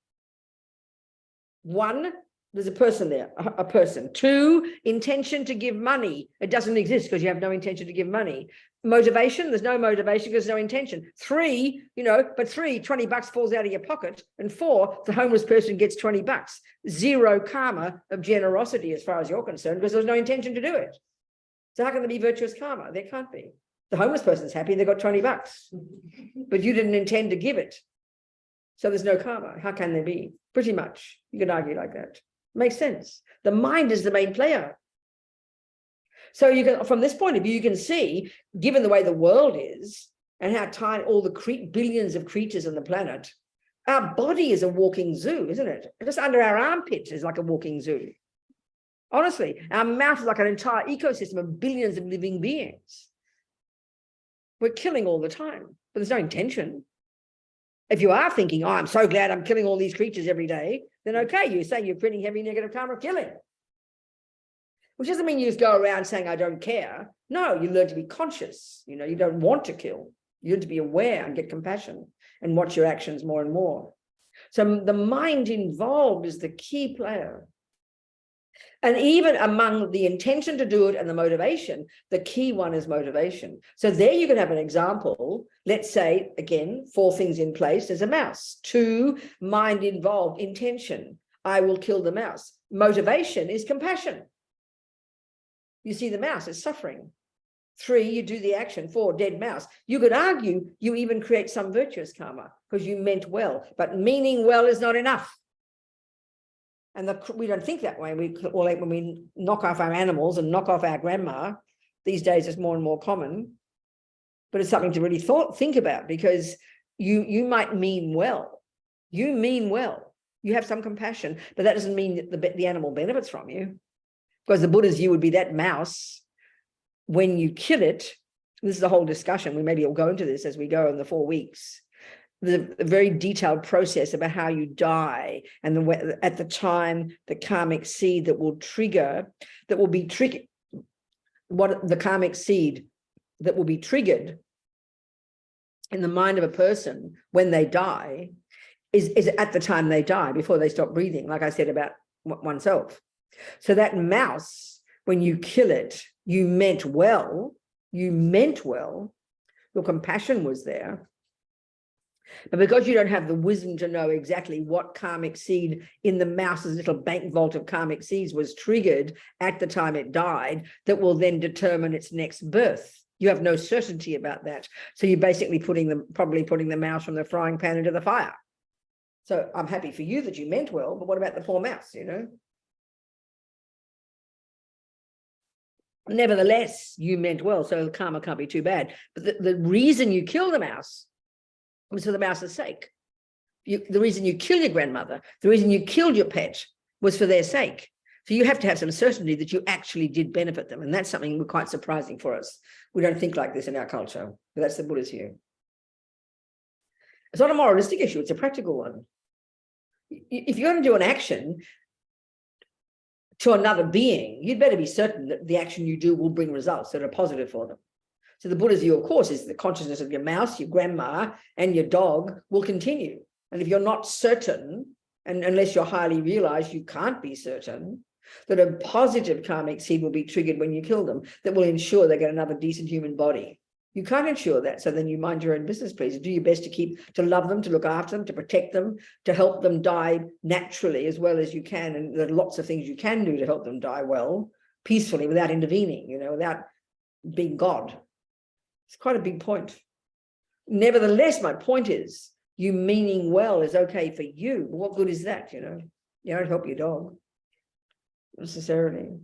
One, there's a person there, a person. Two, intention to give money. It doesn't exist because you have no intention to give money. Motivation, there's no motivation because there's no intention. Three, but three, 20 bucks falls out of your pocket. And four, the homeless person gets 20 bucks. Zero karma of generosity as far as you're concerned because there's no intention to do it. So how can there be virtuous karma? There can't be. The homeless person's happy, they got 20 bucks, but you didn't intend to give it. So there's no karma. How can there be? Pretty much. You can argue like that. Makes sense. The mind is the main player. So you can, from this point of view, you can see, given the way the world is and how tiny all the billions of creatures on the planet, our body is a walking zoo, isn't it? Just under our armpits is like a walking zoo. Honestly, our mouth is like an entire ecosystem of billions of living beings. We're killing all the time, but there's no intention. If you are thinking, oh, I'm so glad I'm killing all these creatures every day, then okay, you're saying you're creating heavy negative karma of killing. Which doesn't mean you just go around saying, I don't care. No, you learn to be conscious. You don't want to kill. You learn to be aware and get compassion and watch your actions more and more. So the mind involved is the key player. And even among the intention to do it and the motivation, the key one is motivation. So there you can have an example. Let's say, again, 4 things in place. There's a mouse. 2, mind involved, intention. I will kill the mouse. Motivation is compassion. You see the mouse is suffering. 3, you do the action. 4, dead mouse. You could argue you even create some virtuous karma because you meant well, but meaning well is not enough. And we don't think that way. When we knock off our animals and knock off our grandma, these days it's more and more common. But it's something to really think about, because you might mean well. You mean well. You have some compassion, but that doesn't mean that the animal benefits from you. Because the Buddha's view would be that mouse, when you kill it, this is a whole discussion. Maybe we'll go into this as we go in the 4 weeks. The very detailed process about how you die, and at the time, the karmic seed that will be triggered, what the karmic seed that will be triggered in the mind of a person when they die is at the time they die, before they stop breathing, like I said about oneself. So that mouse, when you kill it, you meant well, your compassion was there. But because you don't have the wisdom to know exactly what karmic seed in the mouse's little bank vault of karmic seeds was triggered at the time it died, that will then determine its next birth. You have no certainty about that. So you're basically probably putting the mouse from the frying pan into the fire. So I'm happy for you that you meant well, but what about the poor mouse, Nevertheless, you meant well, so the karma can't be too bad. But the reason you kill the mouse was for the mouse's sake. The reason you kill your grandmother, the reason you killed your pet, was for their sake. So you have to have some certainty that you actually did benefit them. And that's something quite surprising for us. We don't think like this in our culture, but that's the Buddha's view. It's not a moralistic issue, it's a practical one. If you're going to do an action to another being, you'd better be certain that the action you do will bring results that are positive for them. So the Buddha's view, of course, is the consciousness of your mouse, your grandma, and your dog will continue. And if you're not certain, and unless you're highly realized, you can't be certain, that a positive karmic seed will be triggered when you kill them, that will ensure they get another decent human body. You can't ensure that, so then you mind your own business, please. Do your best to love them, to look after them, to protect them, to help them die naturally as well as you can. And there are lots of things you can do to help them die well, peacefully, without intervening, without being God. It's quite a big point. Nevertheless, my point is, you meaning well is okay for you. What good is that, You don't help your dog necessarily.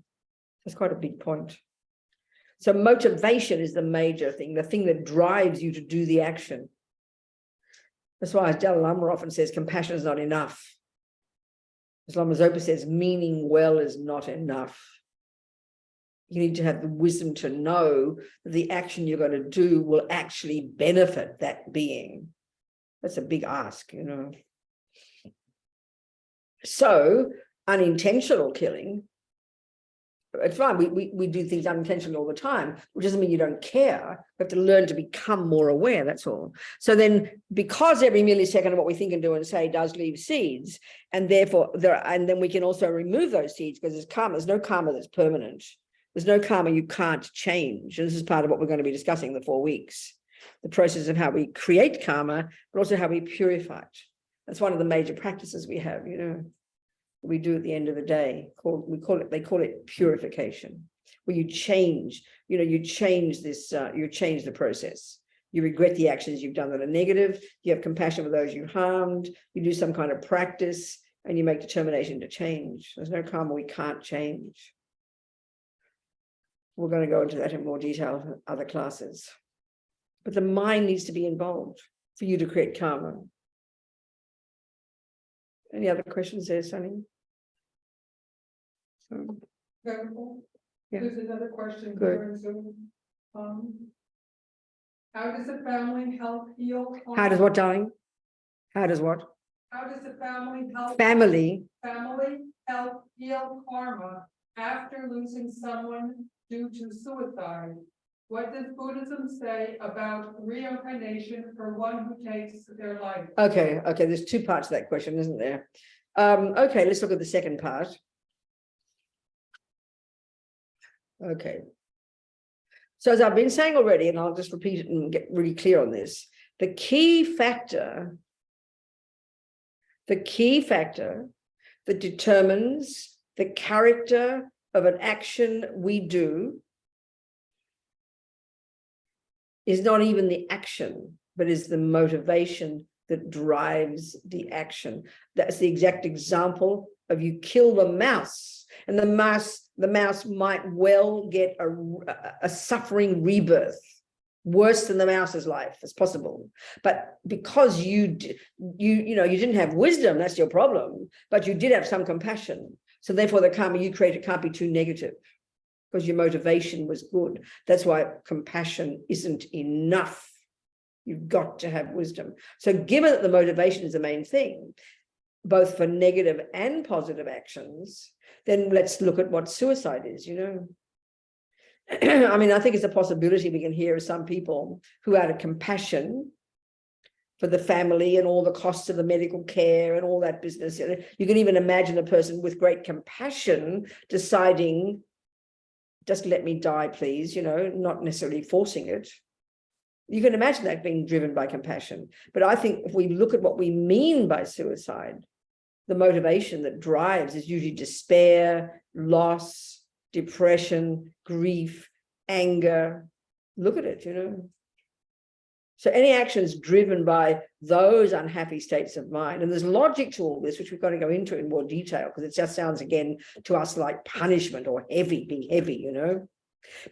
That's quite a big point. So motivation is the major thing, the thing that drives you to do the action. That's why, as Dalai Lama often says, compassion is not enough. As Lama Zopa says, meaning well is not enough. You need to have the wisdom to know that the action you're going to do will actually benefit that being. That's a big ask, So unintentional killing, it's fine. We do things unintentionally all the time, which doesn't mean you don't care. We have to learn to become more aware, that's all. So then, because every millisecond of what we think and do and say does leave seeds, and therefore then we can also remove those seeds, because there's karma. There's no karma that's permanent. There's no karma you can't change. And this is part of what we're going to be discussing in the 4 weeks. The process of how we create karma, but also how we purify it. That's one of the major practices we have, we do at the end of the day. They call it purification, where you change, you change this, you change the process. You regret the actions you've done that are negative. You have compassion for those you harmed. You do some kind of practice, and you make determination to change. There's no karma we can't change. We're going to go into that in more detail in other classes. But the mind needs to be involved for you to create karma. Any other questions there, Sunny?
Yeah. There's another question.
Good.
How does a family help heal karma?
How does what, darling? How does what?
How does a family help help heal karma after losing someone due to suicide? What does Buddhism say about reincarnation for one who takes their life?
Okay, there's two parts to that question, isn't there? Okay, let's look at the second part. Okay. So as I've been saying already, and I'll just repeat it and get really clear on this, the key factor that determines the character of an action we do is not even the action, but is the motivation that drives the action. That's the exact example of you kill the mouse, and the mouse might well get a suffering rebirth, worse than the mouse's life as possible. But because you didn't have wisdom, that's your problem, but you did have some compassion. So therefore the karma you created can't be too negative, because your motivation was good. That's why compassion isn't enough. You've got to have wisdom. So given that the motivation is the main thing, both for negative and positive actions, then let's look at what suicide is, I mean, I think it's a possibility we can hear of some people who, out of compassion for the family and all the costs of the medical care and all that business, you can even imagine a person with great compassion deciding, just let me die, please, not necessarily forcing it. You can imagine that being driven by compassion. But I think if we look at what we mean by suicide, the motivation that drives is usually despair, loss, depression, grief, anger. Look at it, So any actions driven by those unhappy states of mind, and there's logic to all this, which we've got to go into in more detail, because it just sounds again to us like punishment or being heavy,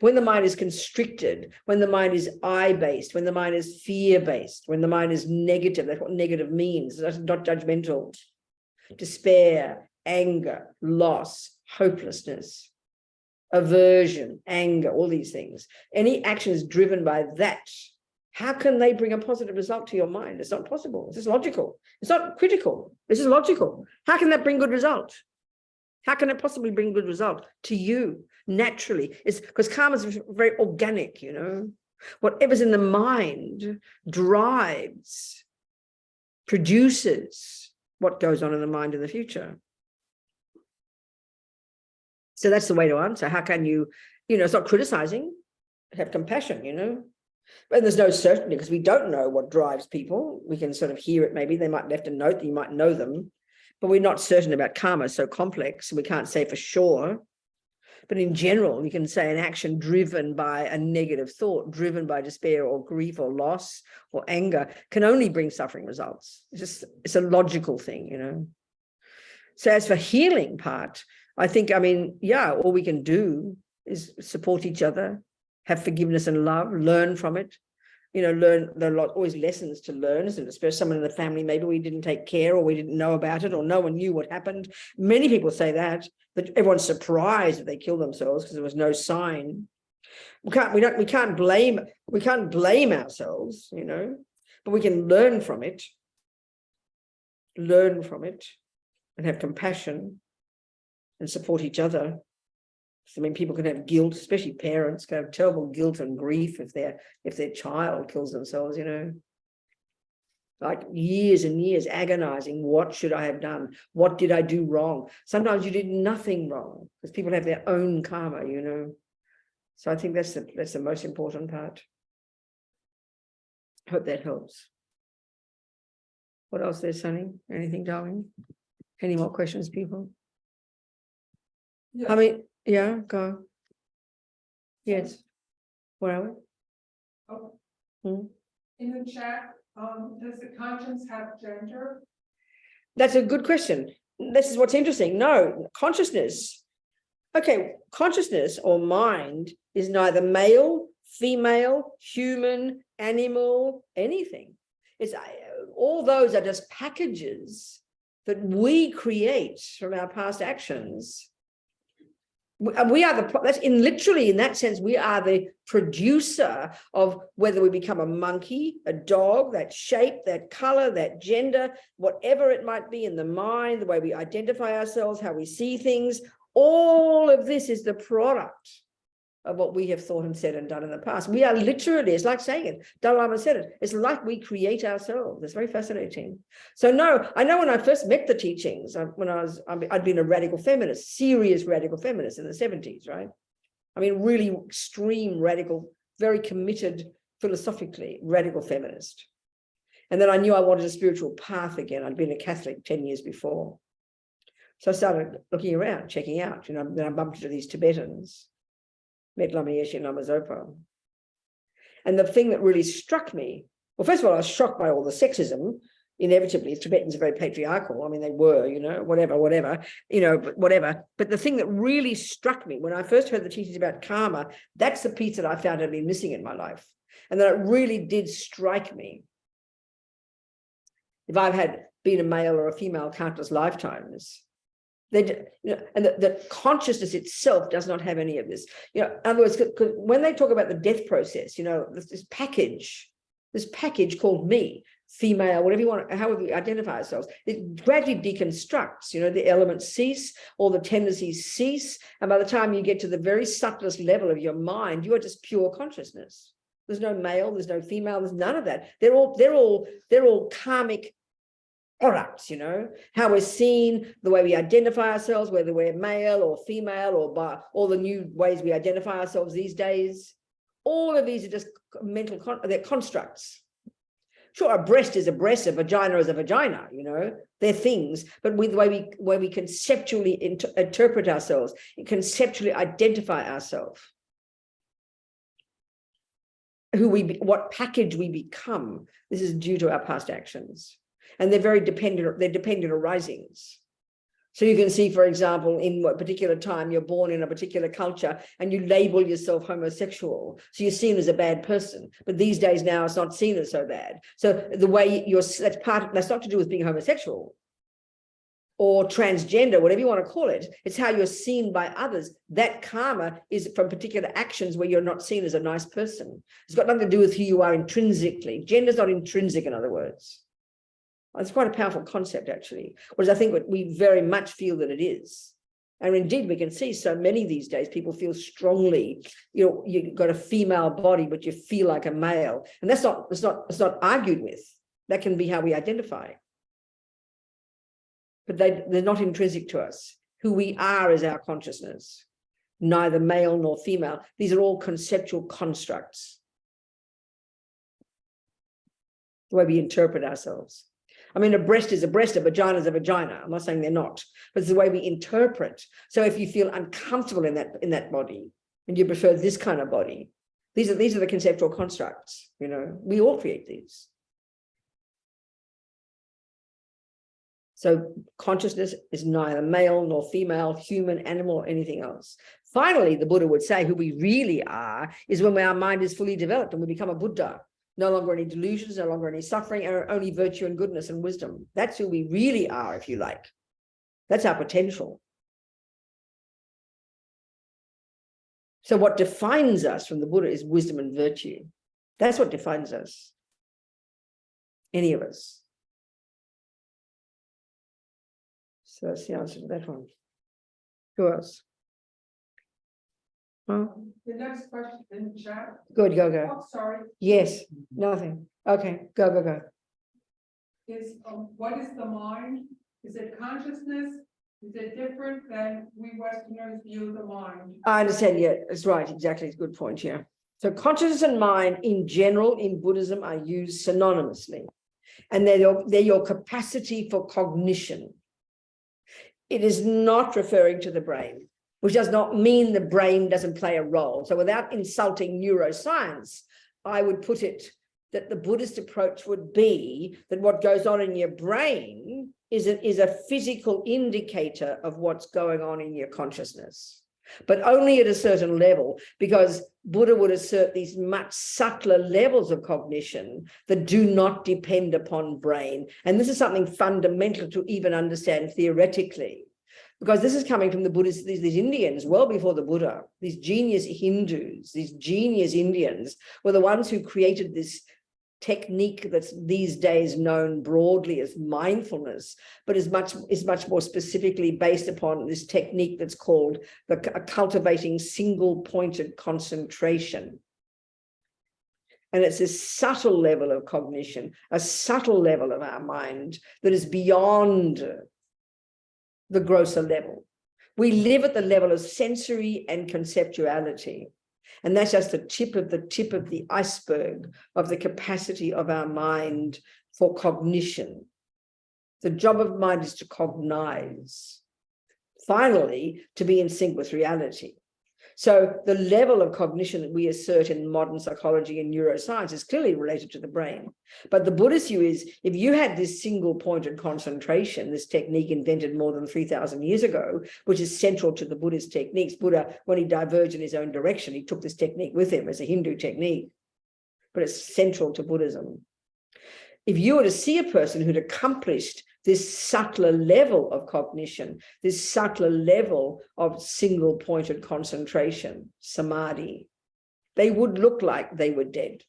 When the mind is constricted, when the mind is I-based, when the mind is fear-based, when the mind is negative, that's what negative means, that's not judgmental. Despair, anger, loss, hopelessness, aversion, anger, all these things. Any action is driven by that. How can they bring a positive result to your mind? It's not possible. This is logical. It's not critical. This is logical. How can that bring good result? How can it possibly bring good result to you naturally? It's because karma is very organic, Whatever's in the mind drives, produces what goes on in the mind in the future. So that's the way to answer. How can you, it's not criticizing, have compassion, And there's no certainty, because we don't know what drives people. We can sort of hear it, maybe they might have left a note that you might know them, but we're not certain about karma. It's so complex, we can't say for sure. But in general, you can say an action driven by a negative thought, driven by despair or grief or loss or anger, can only bring suffering results. It's a logical thing, So as for healing part, I think, all we can do is support each other, have forgiveness and love, learn from it. There are always lessons to learn, isn't it? Especially someone in the family, maybe we didn't take care, or we didn't know about it, or no one knew what happened. Many people say that, but everyone's surprised if they kill themselves because there was no sign. We can't blame ourselves, but we can learn from it, and have compassion and support each other. People can have guilt, especially parents can have terrible guilt and grief if their child kills themselves, like years and years agonizing. What should I have done? What did I do wrong? Sometimes you did nothing wrong, because people have their own karma, So I think that's the most important part. I hope that helps. What else there, Sunny? Anything, darling? Any more questions, people?
Yes.
Yeah, go. Yes. Where are we?
Oh. In the chat, does the conscience have gender?
That's a good question. This is what's interesting. No, consciousness. Okay, consciousness or mind is neither male, female, human, animal, anything. It's all those are just packages that we create from our past actions. We are literally in that sense, we are the producer of whether we become a monkey, a dog, that shape, that color, that gender, whatever it might be in the mind, the way we identify ourselves, how we see things. All of this is the product of what we have thought and said and done in the past. We are literally, it's like saying it, Dalai Lama said it, it's like we create ourselves. It's very fascinating. So no, I know when I first met the teachings, I'd been a radical feminist, serious radical feminist in the 70s, right? I mean, really extreme radical, very committed philosophically, radical feminist. And then I knew I wanted a spiritual path again. I'd been a Catholic 10 years before. So I started looking around, checking out, then I bumped into these Tibetans, met Lama Yeshe and Lama Zopa. And the thing that really struck me, well, first of all, I was shocked by all the sexism. Inevitably, Tibetans are very patriarchal. I mean, they were, whatever, but whatever. But the thing that really struck me when I first heard the teachings about karma, that's the piece that I found had been missing in my life. And that it really did strike me. If I've been a male or a female countless lifetimes, and the consciousness itself does not have any of this. In other words, when they talk about the death process, this package called me, female, whatever you want, however we identify ourselves, it gradually deconstructs. The elements cease, all the tendencies cease, and by the time you get to the very subtlest level of your mind, you are just pure consciousness. There's no male, there's no female, there's none of that. They're all karmic products, how we're seen, the way we identify ourselves, whether we're male or female, or by all the new ways we identify ourselves these days. All of these are just mental, they're constructs. Sure, a breast is a breast, a vagina is a vagina, they're things, but with the way we conceptually interpret ourselves, conceptually identify ourselves, what package we become, this is due to our past actions. And they're very dependent, they're dependent arisings. So you can see, for example, in what particular time you're born in a particular culture and you label yourself homosexual. So you're seen as a bad person. But these days now it's not seen as so bad. So the way that's not to do with being homosexual or transgender, whatever you want to call it. It's how you're seen by others. That karma is from particular actions where you're not seen as a nice person. It's got nothing to do with who you are intrinsically. Gender's not intrinsic, in other words. It's quite a powerful concept, actually, whereas I think we very much feel that it is. And indeed, we can see so many these days, people feel strongly, you've got a female body, but you feel like a male. And it's not argued with. That can be how we identify. But they're not intrinsic to us. Who we are is our consciousness, neither male nor female. These are all conceptual constructs, the way we interpret ourselves. I mean, a breast is a breast, a vagina is a vagina. I'm not saying they're not, but it's the way we interpret. So if you feel uncomfortable in that body and you prefer this kind of body, these are the conceptual constructs. We all create these. So consciousness is neither male nor female, human, animal, or anything else. Finally, the Buddha would say who we really are is when our mind is fully developed and we become a Buddha. No longer any delusions, no longer any suffering, and only virtue and goodness and wisdom. That's who we really are, if you like. That's our potential. So what defines us from the Buddha is wisdom and virtue. That's what defines us. Any of us. So that's the answer to that one. Who else? Huh?
The next question in the chat.
Good, go.
Oh, sorry.
Yes, nothing. Okay, go.
What is the mind? Is it consciousness? Is it different than we Westerners view the mind? I
understand, yeah, it's right, exactly, it's a good point, yeah. So consciousness and mind in general in Buddhism are used synonymously. And they're your capacity for cognition. It is not referring to the brain, which does not mean the brain doesn't play a role. So without insulting neuroscience, I would put it that the Buddhist approach would be that what goes on in your brain is a physical indicator of what's going on in your consciousness, but only at a certain level, because Buddha would assert these much subtler levels of cognition that do not depend upon brain. And this is something fundamental to even understand theoretically. Because this is coming from the Buddhists, these Indians, well before the Buddha, these genius Hindus, these genius Indians were the ones who created this technique that's these days known broadly as mindfulness, but is much more specifically based upon this technique that's called cultivating single-pointed concentration. And it's this subtle level of cognition, a subtle level of our mind that is beyond the grosser level. We live at the level of sensory and conceptuality. And that's just the tip of the iceberg of the capacity of our mind for cognition. The job of mind is to cognize, finally, to be in sync with reality. So the level of cognition that we assert in modern psychology and neuroscience is clearly related to the brain. But the Buddhist view is, if you had this single-pointed concentration, this technique invented more than 3,000 years ago, which is central to the Buddhist techniques. Buddha, when he diverged in his own direction, he took this technique with him as a Hindu technique, but it's central to Buddhism. If you were to see a person who'd accomplished this subtler level of cognition, this subtler level of single-pointed concentration, samadhi, they would look like they were dead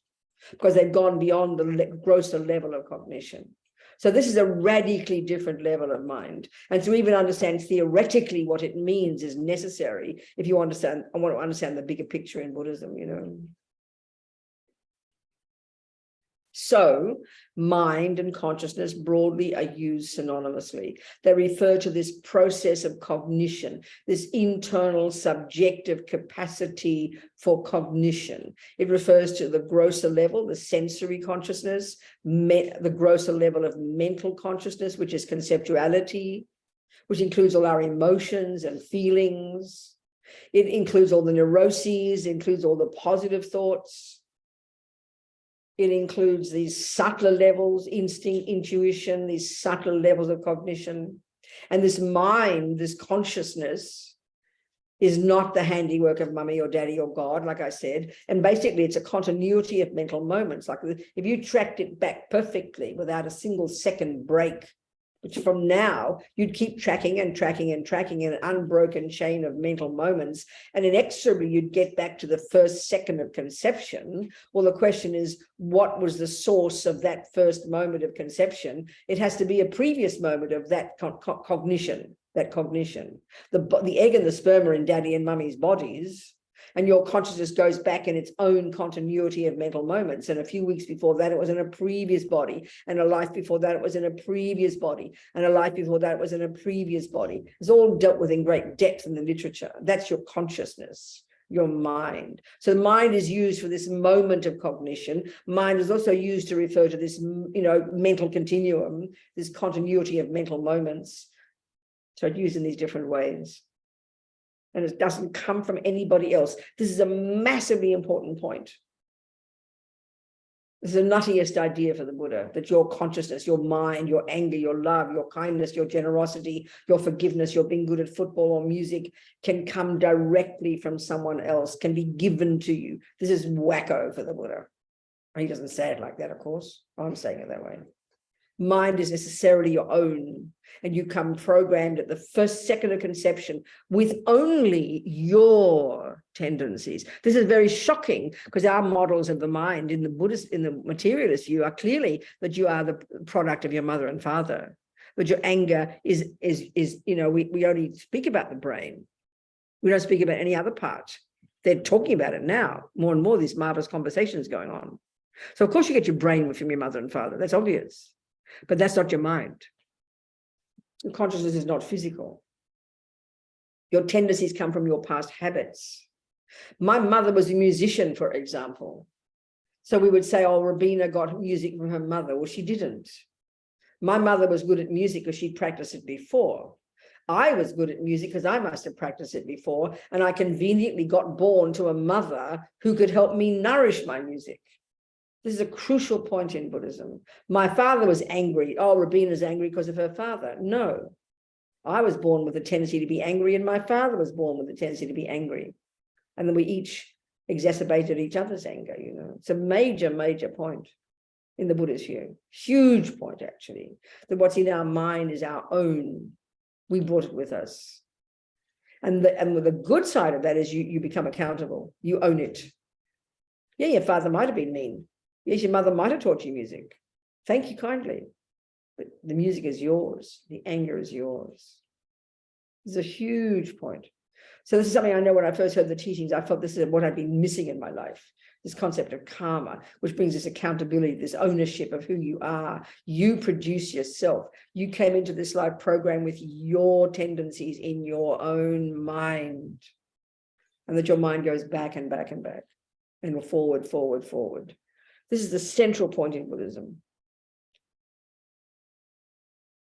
because they'd gone beyond the grosser level of cognition. So this is a radically different level of mind. And to even understand theoretically what it means is necessary if you want to understand the bigger picture in Buddhism, you know. So mind and consciousness broadly are used synonymously. They refer to this process of cognition, this internal subjective capacity for cognition. It refers to the grosser level, the sensory consciousness, the grosser level of mental consciousness, which is conceptuality, which includes all our emotions and feelings. It includes all the neuroses, it includes all the positive thoughts. It includes these subtler levels, instinct, intuition, these subtler levels of cognition. And this mind, this consciousness, is not the handiwork of mummy or daddy or God, like I said. And basically, it's a continuity of mental moments. Like if you tracked it back perfectly without a single second break, which from now, you'd keep tracking and tracking and tracking in an unbroken chain of mental moments. And inexorably, you'd get back to the first second of conception. Well, the question is, what was the source of that first moment of conception? It has to be a previous moment of that cognition, The egg and the sperm are in daddy and mummy's bodies. And your consciousness goes back in its own continuity of mental moments. And a few weeks before that, it was in a previous body. And a life before that, it was in a previous body. And a life before that, it was in a previous body. It's all dealt with in great depth in the literature. That's your consciousness, your mind. So the mind is used for this moment of cognition. Mind is also used to refer to this, mental continuum, this continuity of mental moments. So it's used in these different ways. And it doesn't come from anybody else. This is a massively important point. This is the nuttiest idea for the Buddha, that your consciousness, your mind, your anger, your love, your kindness, your generosity, your forgiveness, your being good at football or music can come directly from someone else, can be given to you. This is wacko for the Buddha. He doesn't say it like that, of course. I'm saying it that way. Mind is necessarily your own, and you come programmed at the first second of conception with only your tendencies. This is very shocking because our models of the mind in the Buddhist, in the materialist view, are clearly that you are the product of your mother and father. But your anger is we only speak about the brain. We don't speak about any other part. They're talking about it now. More and more, these marvelous conversations going on. So of course you get your brain from your mother and father. That's obvious. But that's not your mind. Your consciousness is not physical. Your tendencies come from your past habits. My mother was a musician, for example. So we would say, oh, Robina got music from her mother. Well, she didn't. My mother was good at music because she'd practiced it before. I was good at music because I must have practiced it before. And I conveniently got born to a mother who could help me nourish my music. This is a crucial point in Buddhism. My father was angry. Oh, Robina's angry because of her father. No, I was born with a tendency to be angry, and my father was born with a tendency to be angry. And then we each exacerbated each other's anger, It's a major, major point in the Buddhist view. Huge point, actually, that what's in our mind is our own. We brought it with us. And the good side of that is you become accountable. You own it. Yeah, your father might have been mean. Yes, your mother might have taught you music. Thank you kindly. But the music is yours. The anger is yours. This is a huge point. So this is something I know when I first heard the teachings, I felt this is what I'd been missing in my life. This concept of karma, which brings this accountability, this ownership of who you are. You produce yourself. You came into this life program with your tendencies in your own mind. And that your mind goes back and back and back and forward, forward, forward. This is the central point in Buddhism.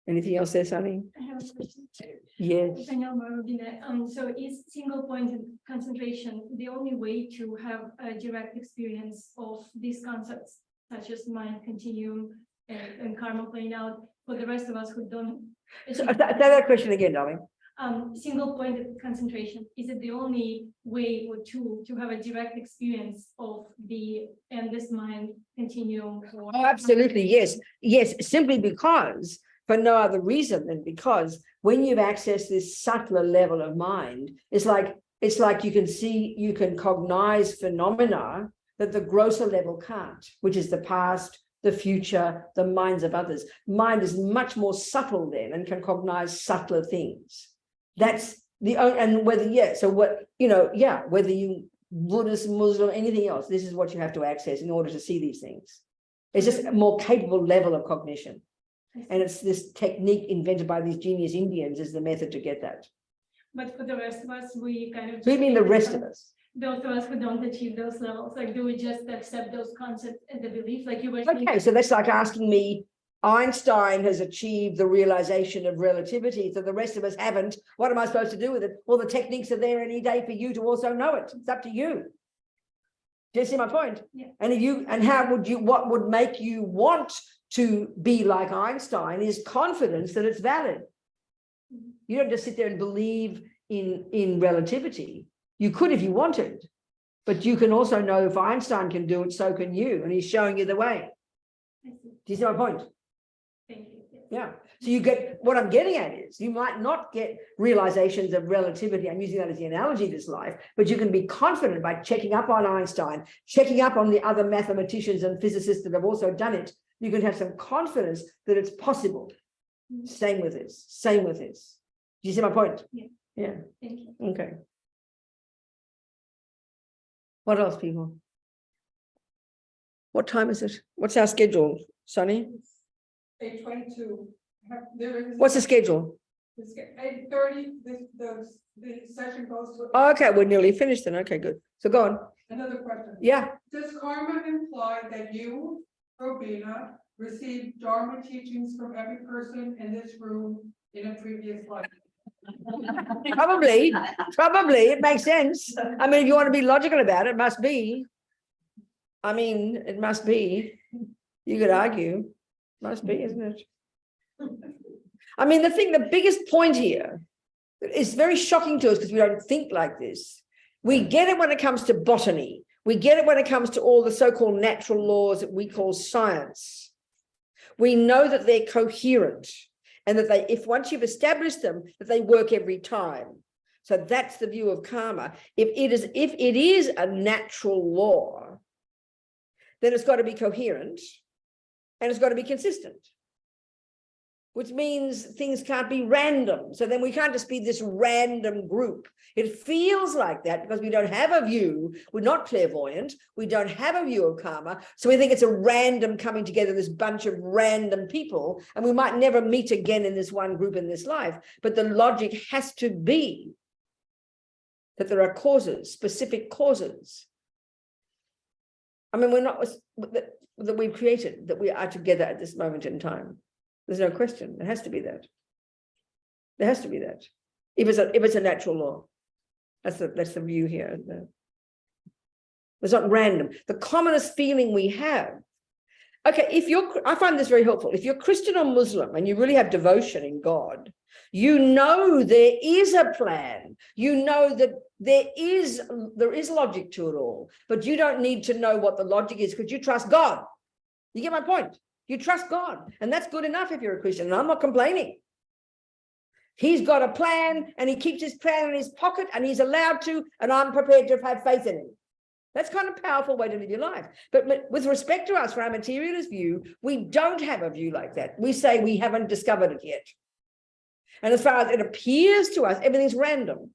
Anything else there, Sunny?
I have a question.
Yes.
I know, Robina. So is single point concentration the only way to have a direct experience of these concepts, such as mind continuum and karma playing out, for the rest of us who don't?
So, say that question again, darling.
Single point concentration, is it the only way or tool to have a direct experience of the endless mind continuum?
Oh, absolutely, yes. Yes, simply because, for no other reason than because when you've accessed this subtler level of mind, it's like you can see, you can cognize phenomena that the grosser level can't, which is the past, the future, the minds of others. Mind is much more subtle then and can cognize subtler things. That's the, and whether, yeah, so what, you know, yeah, whether you Buddhist, Muslim, anything else, this is what you have to access in order to see these things. It's just a more capable level of cognition. And it's this technique invented by these genius Indians is the method to get that.
But for the rest of us, we kind of.
What do you mean the rest of us?
Those of us who don't achieve those levels, like, do we just accept those concepts and the beliefs, like you were saying?
Okay, so that's like asking me, Einstein has achieved the realization of relativity, so the rest of us haven't. What am I supposed to do with it? Well, the techniques are there any day for you to also know it. It's up to you. Do you see my point?
Yeah.
And if you, and how would you, what would make you want to be like Einstein is confidence that it's valid. You don't just sit there and believe in relativity. You could if you wanted, but you can also know if Einstein can do it, so can you, and he's showing you the way. Do you see my point?
Thank you.
Yeah. So you get, what I'm getting at is you might not get realizations of relativity. I'm using that as the analogy of this life, but you can be confident by checking up on Einstein, checking up on the other mathematicians and physicists that have also done it. You can have some confidence that it's possible. Same with this. Same with this. Do you see my point?
Yeah.
Yeah.
Thank you.
Okay. What else, people? What time is it? What's our schedule, Sonny?
8:22.
What's the schedule?
8:30. The session goes to.
Okay, we're nearly finished then. Okay, good. So go on.
Another question.
Yeah.
Does karma imply that you, Robina, received Dharma teachings from every person in this room in a previous life?
Probably. It makes sense. I mean, if you want to be logical about it, it must be. I mean, it must be. You could argue. Must be, isn't it? I mean, the biggest point here is very shocking to us because we don't think like this. We get it when it comes to botany. We get it when it comes to all the so-called natural laws that we call science. We know that they're coherent and that they, if once you've established them, that they work every time. So that's the view of karma. If it is a natural law, then it's got to be coherent and it's got to be consistent, which means things can't be random. So then we can't just be this random group. It feels like that because we don't have a view. We're not clairvoyant. We don't have a view of karma. So we think it's a random coming together, this bunch of random people, and we might never meet again in this one group in this life. But the logic has to be that there are causes, specific causes. I mean, we're not, that we've created, that we are together at this moment in time. There's no question. It has to be that. There has to be that. If it's a natural law, that's the view here. It's not random. The commonest feeling we have. Okay, I find this very helpful. If you're Christian or Muslim and you really have devotion in God, you know there is a plan. You know that there is logic to it all, but you don't need to know what the logic is because you trust God. You get my point? You trust God, and that's good enough if you're a Christian, and I'm not complaining. He's got a plan, and he keeps his plan in his pocket, and he's allowed to, and I'm prepared to have faith in him. That's kind of a powerful way to live your life. But with respect to us, for our materialist view, we don't have a view like that. We say we haven't discovered it yet. And as far as it appears to us, everything's random.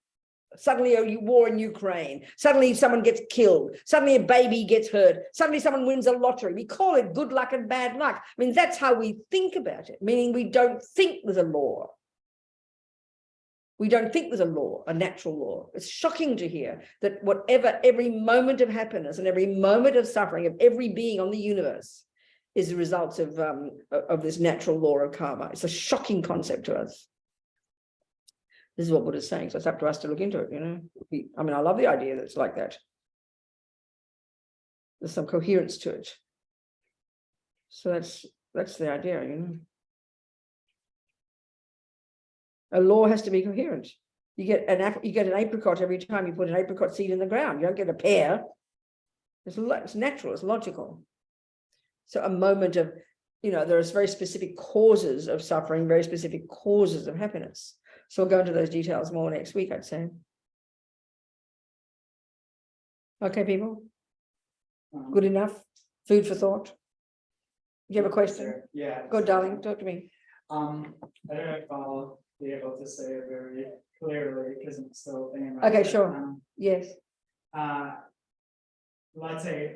Suddenly a war in Ukraine, suddenly someone gets killed, suddenly a baby gets hurt, suddenly someone wins a lottery. We call it good luck and bad luck. I mean, that's how we think about it, meaning we don't think there's a law. We don't think there's a law, a natural law. It's shocking to hear that every moment of happiness and every moment of suffering of every being on the universe is the result of this natural law of karma. It's a shocking concept to us. This is what Buddha is saying, so it's up to us to look into it, you know. I mean, I love the idea that it's like that. There's some coherence to it. So that's the idea, you know. A law has to be coherent. You get an apricot every time you put an apricot seed in the ground. You don't get a pear. It's natural, it's logical. So a moment of, you know, there are very specific causes of suffering, very specific causes of happiness. So we'll go into those details more next week, I'd say. Okay, people? Good enough? Food for thought? Do you have a question?
Yeah.
Go, darling, talk to me.
I don't know if I'll be able to say it very clearly because I'm still thinking about
Okay,
it.
sure. Yes.
Let's say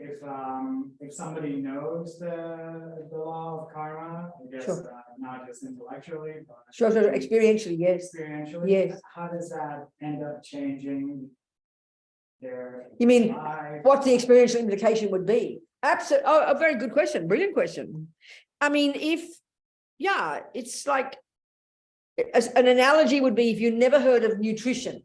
if somebody knows the law of karma, I guess
Sure.
Not just intellectually, but
Sure, experientially, yes.
experientially,
Yes.
how does that end up changing their
You mean
life?
what the experiential implication would be? Absolutely. Oh, a very good question. Brilliant question. I mean, it's like, as an analogy would be if you never heard of nutrition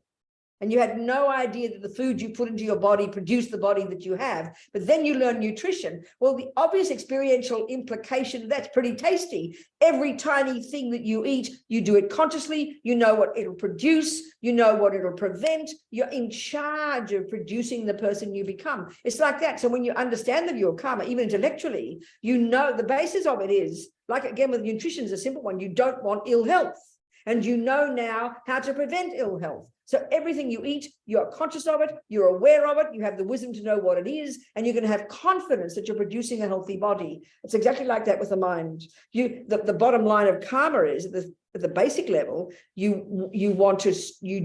and you had no idea that the food you put into your body produced the body that you have, but then you learn nutrition. Well, the obvious experiential implication, that's pretty tasty. Every tiny thing that you eat, you do it consciously, you know what it'll produce, you know what it'll prevent, you're in charge of producing the person you become. It's like that. So when you understand the view of karma, even intellectually, you know the basis of it is, like again with nutrition is a simple one, you don't want ill health. And you know now how to prevent ill health. So everything you eat, you're conscious of it, you're aware of it, you have the wisdom to know what it is, and you're going to have confidence that you're producing a healthy body. It's exactly like that with the mind. The bottom line of karma is at the basic level, you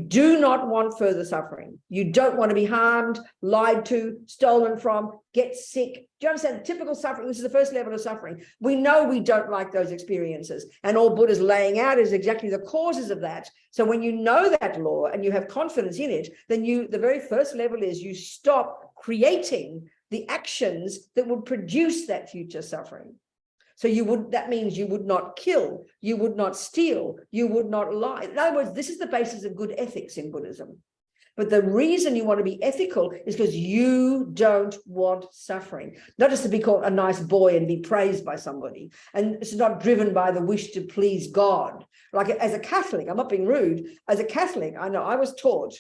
do not want further suffering. You don't want to be harmed, lied to, stolen from, get sick. Do you understand? Typical suffering, this is the first level of suffering. We know we don't like those experiences. And all Buddha's laying out is exactly the causes of that. So when you know that law and you have confidence in it, then the very first level is you stop creating the actions that would produce that future suffering. So that means you would not kill, you would not steal, you would not lie. In other words, this is the basis of good ethics in Buddhism. But the reason you want to be ethical is because you don't want suffering. Not just to be called a nice boy and be praised by somebody. And it's not driven by the wish to please God. Like as a Catholic, I'm not being rude, as a Catholic, I know I was taught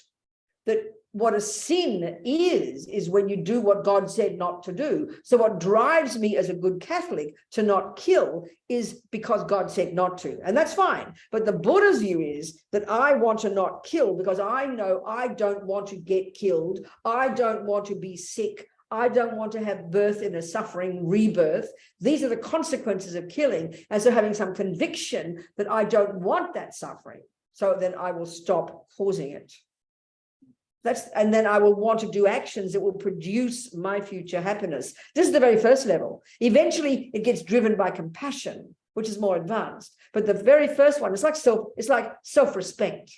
that what a sin is when you do what God said not to do. So what drives me as a good Catholic to not kill is because God said not to. And that's fine. But the Buddha's view is that I want to not kill because I know I don't want to get killed. I don't want to be sick. I don't want to have birth in a suffering rebirth. These are the consequences of killing. And so having some conviction that I don't want that suffering, so then I will stop causing it. And then I will want to do actions that will produce my future happiness. This is the very first level. Eventually, it gets driven by compassion, which is more advanced. But the very first one, it's like self-respect.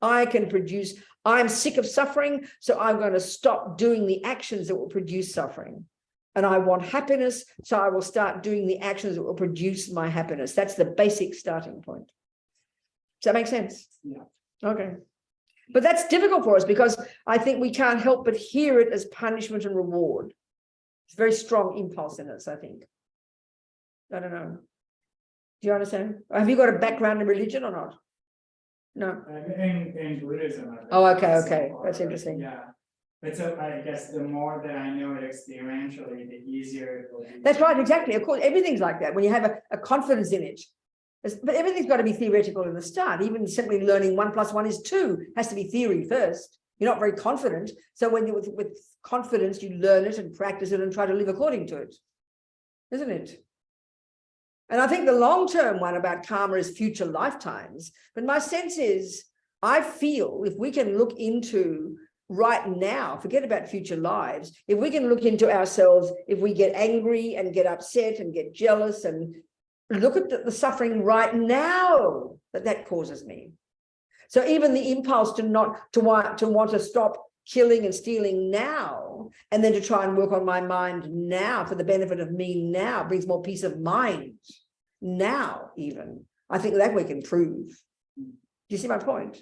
I'm sick of suffering, so I'm going to stop doing the actions that will produce suffering. And I want happiness, so I will start doing the actions that will produce my happiness. That's the basic starting point. Does that make sense?
Yeah.
Okay. But that's difficult for us because I think we can't help but hear it as punishment and reward. It's a very strong impulse in us, I think. I don't know. Do you understand? Have you got a background in religion or not? No.
In Buddhism. I think
Oh, okay,
that's
okay.
some
That's
part,
interesting.
Yeah. But so I guess the more that I know it experientially, the easier it will be.
That's right, exactly. Of course, everything's like that. When you have a confidence in it. But everything's got to be theoretical in the start. Even simply learning 1 + 1 is 2 has to be theory first. You're not very confident. So when you with confidence, you learn it and practice it and try to live according to it, isn't it? And I think the long-term one about karma is future lifetimes. But my sense is, I feel if we can look into right now, forget about future lives, if we can look into ourselves, if we get angry and get upset and get jealous and look at the suffering right now that causes me. So even the impulse to want to stop killing and stealing now, and then to try and work on my mind now for the benefit of me now, brings more peace of mind now even. I think that we can prove. Do you see my point?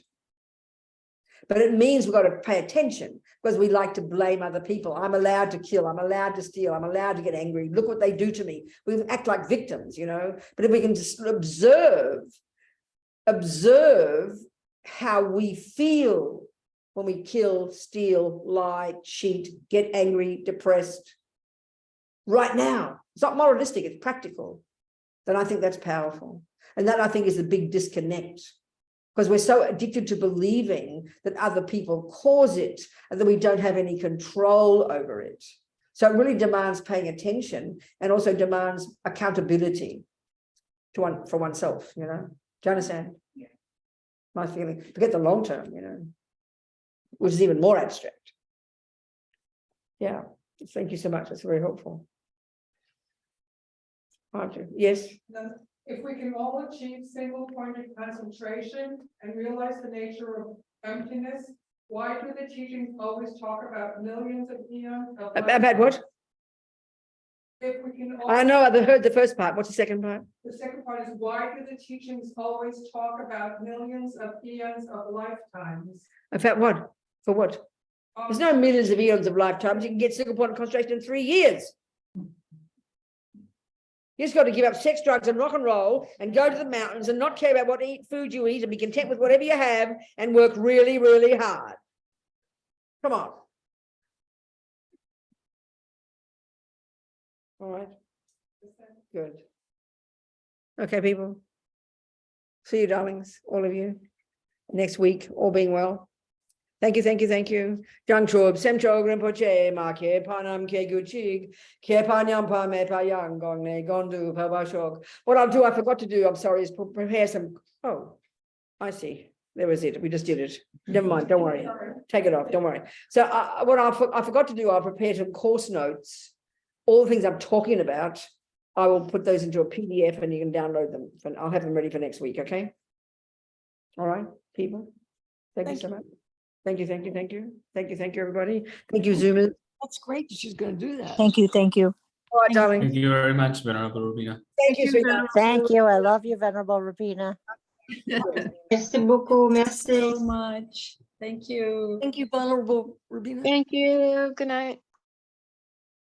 But it means we've got to pay attention, because we like to blame other people. I'm allowed to kill, I'm allowed to steal, I'm allowed to get angry. Look what they do to me. We act like victims, you know. But if we can just observe how we feel when we kill, steal, lie, cheat, get angry, depressed, right now. It's not moralistic, it's practical. Then I think that's powerful. And that, I think, is the big disconnect. Because we're so addicted to believing that other people cause it and that we don't have any control over it. So it really demands paying attention, and also demands accountability for oneself, you know. Do you understand?
Yeah.
My feeling. Forget the long term, you know, which is even more abstract. Yeah. Thank you so much. That's very helpful. Yes.
If we can all achieve single-pointed concentration and realize the nature of emptiness, why do the teachings always talk about millions of eons of
About what?
If we can all,
I know, I heard the first part. What's the second part?
the second part is, why do the teachings always talk about millions of eons of lifetimes?
About what? For what? There's no millions of eons of lifetimes. You can get single point of concentration in 3 years. You just got to give up sex, drugs, and rock and roll, and go to the mountains and not care about what food you eat, and be content with whatever you have, and work really, really hard. Come on. All right. Good. Okay, people. See you, darlings, all of you, next week, all being well. Thank you, thank you, thank you. Jang Chob, Sem Chog Rinpoche, Ma Ke Panam Ke Guchig, Ke Panyam Pa Me Pa Yang Gong Ne Gondu Pa Ba Shog. What I'll do, I forgot to do, I'm sorry, is prepare some. Oh, I see. There was it. We just did it. Never mind. Don't worry. Take it off. Don't worry. So what I forgot to do, I'll prepare some course notes. All the things I'm talking about, I will put those into a PDF and you can download them. And I'll have them ready for next week. Okay. All right, people. Thank you so much. Thank you, thank you, thank you. Thank you, thank you, everybody. Thank you, Zoomers.
That's great that she's going to do that.
Thank you. Thank you.
All right, darling.
Thank you very much, Venerable Robina.
Thank you, sweetheart.
Thank you. I love you, Venerable Robina.
Merci beaucoup. Merci.
So much. Thank you. Thank you, Venerable Robina.
Thank you. Good night.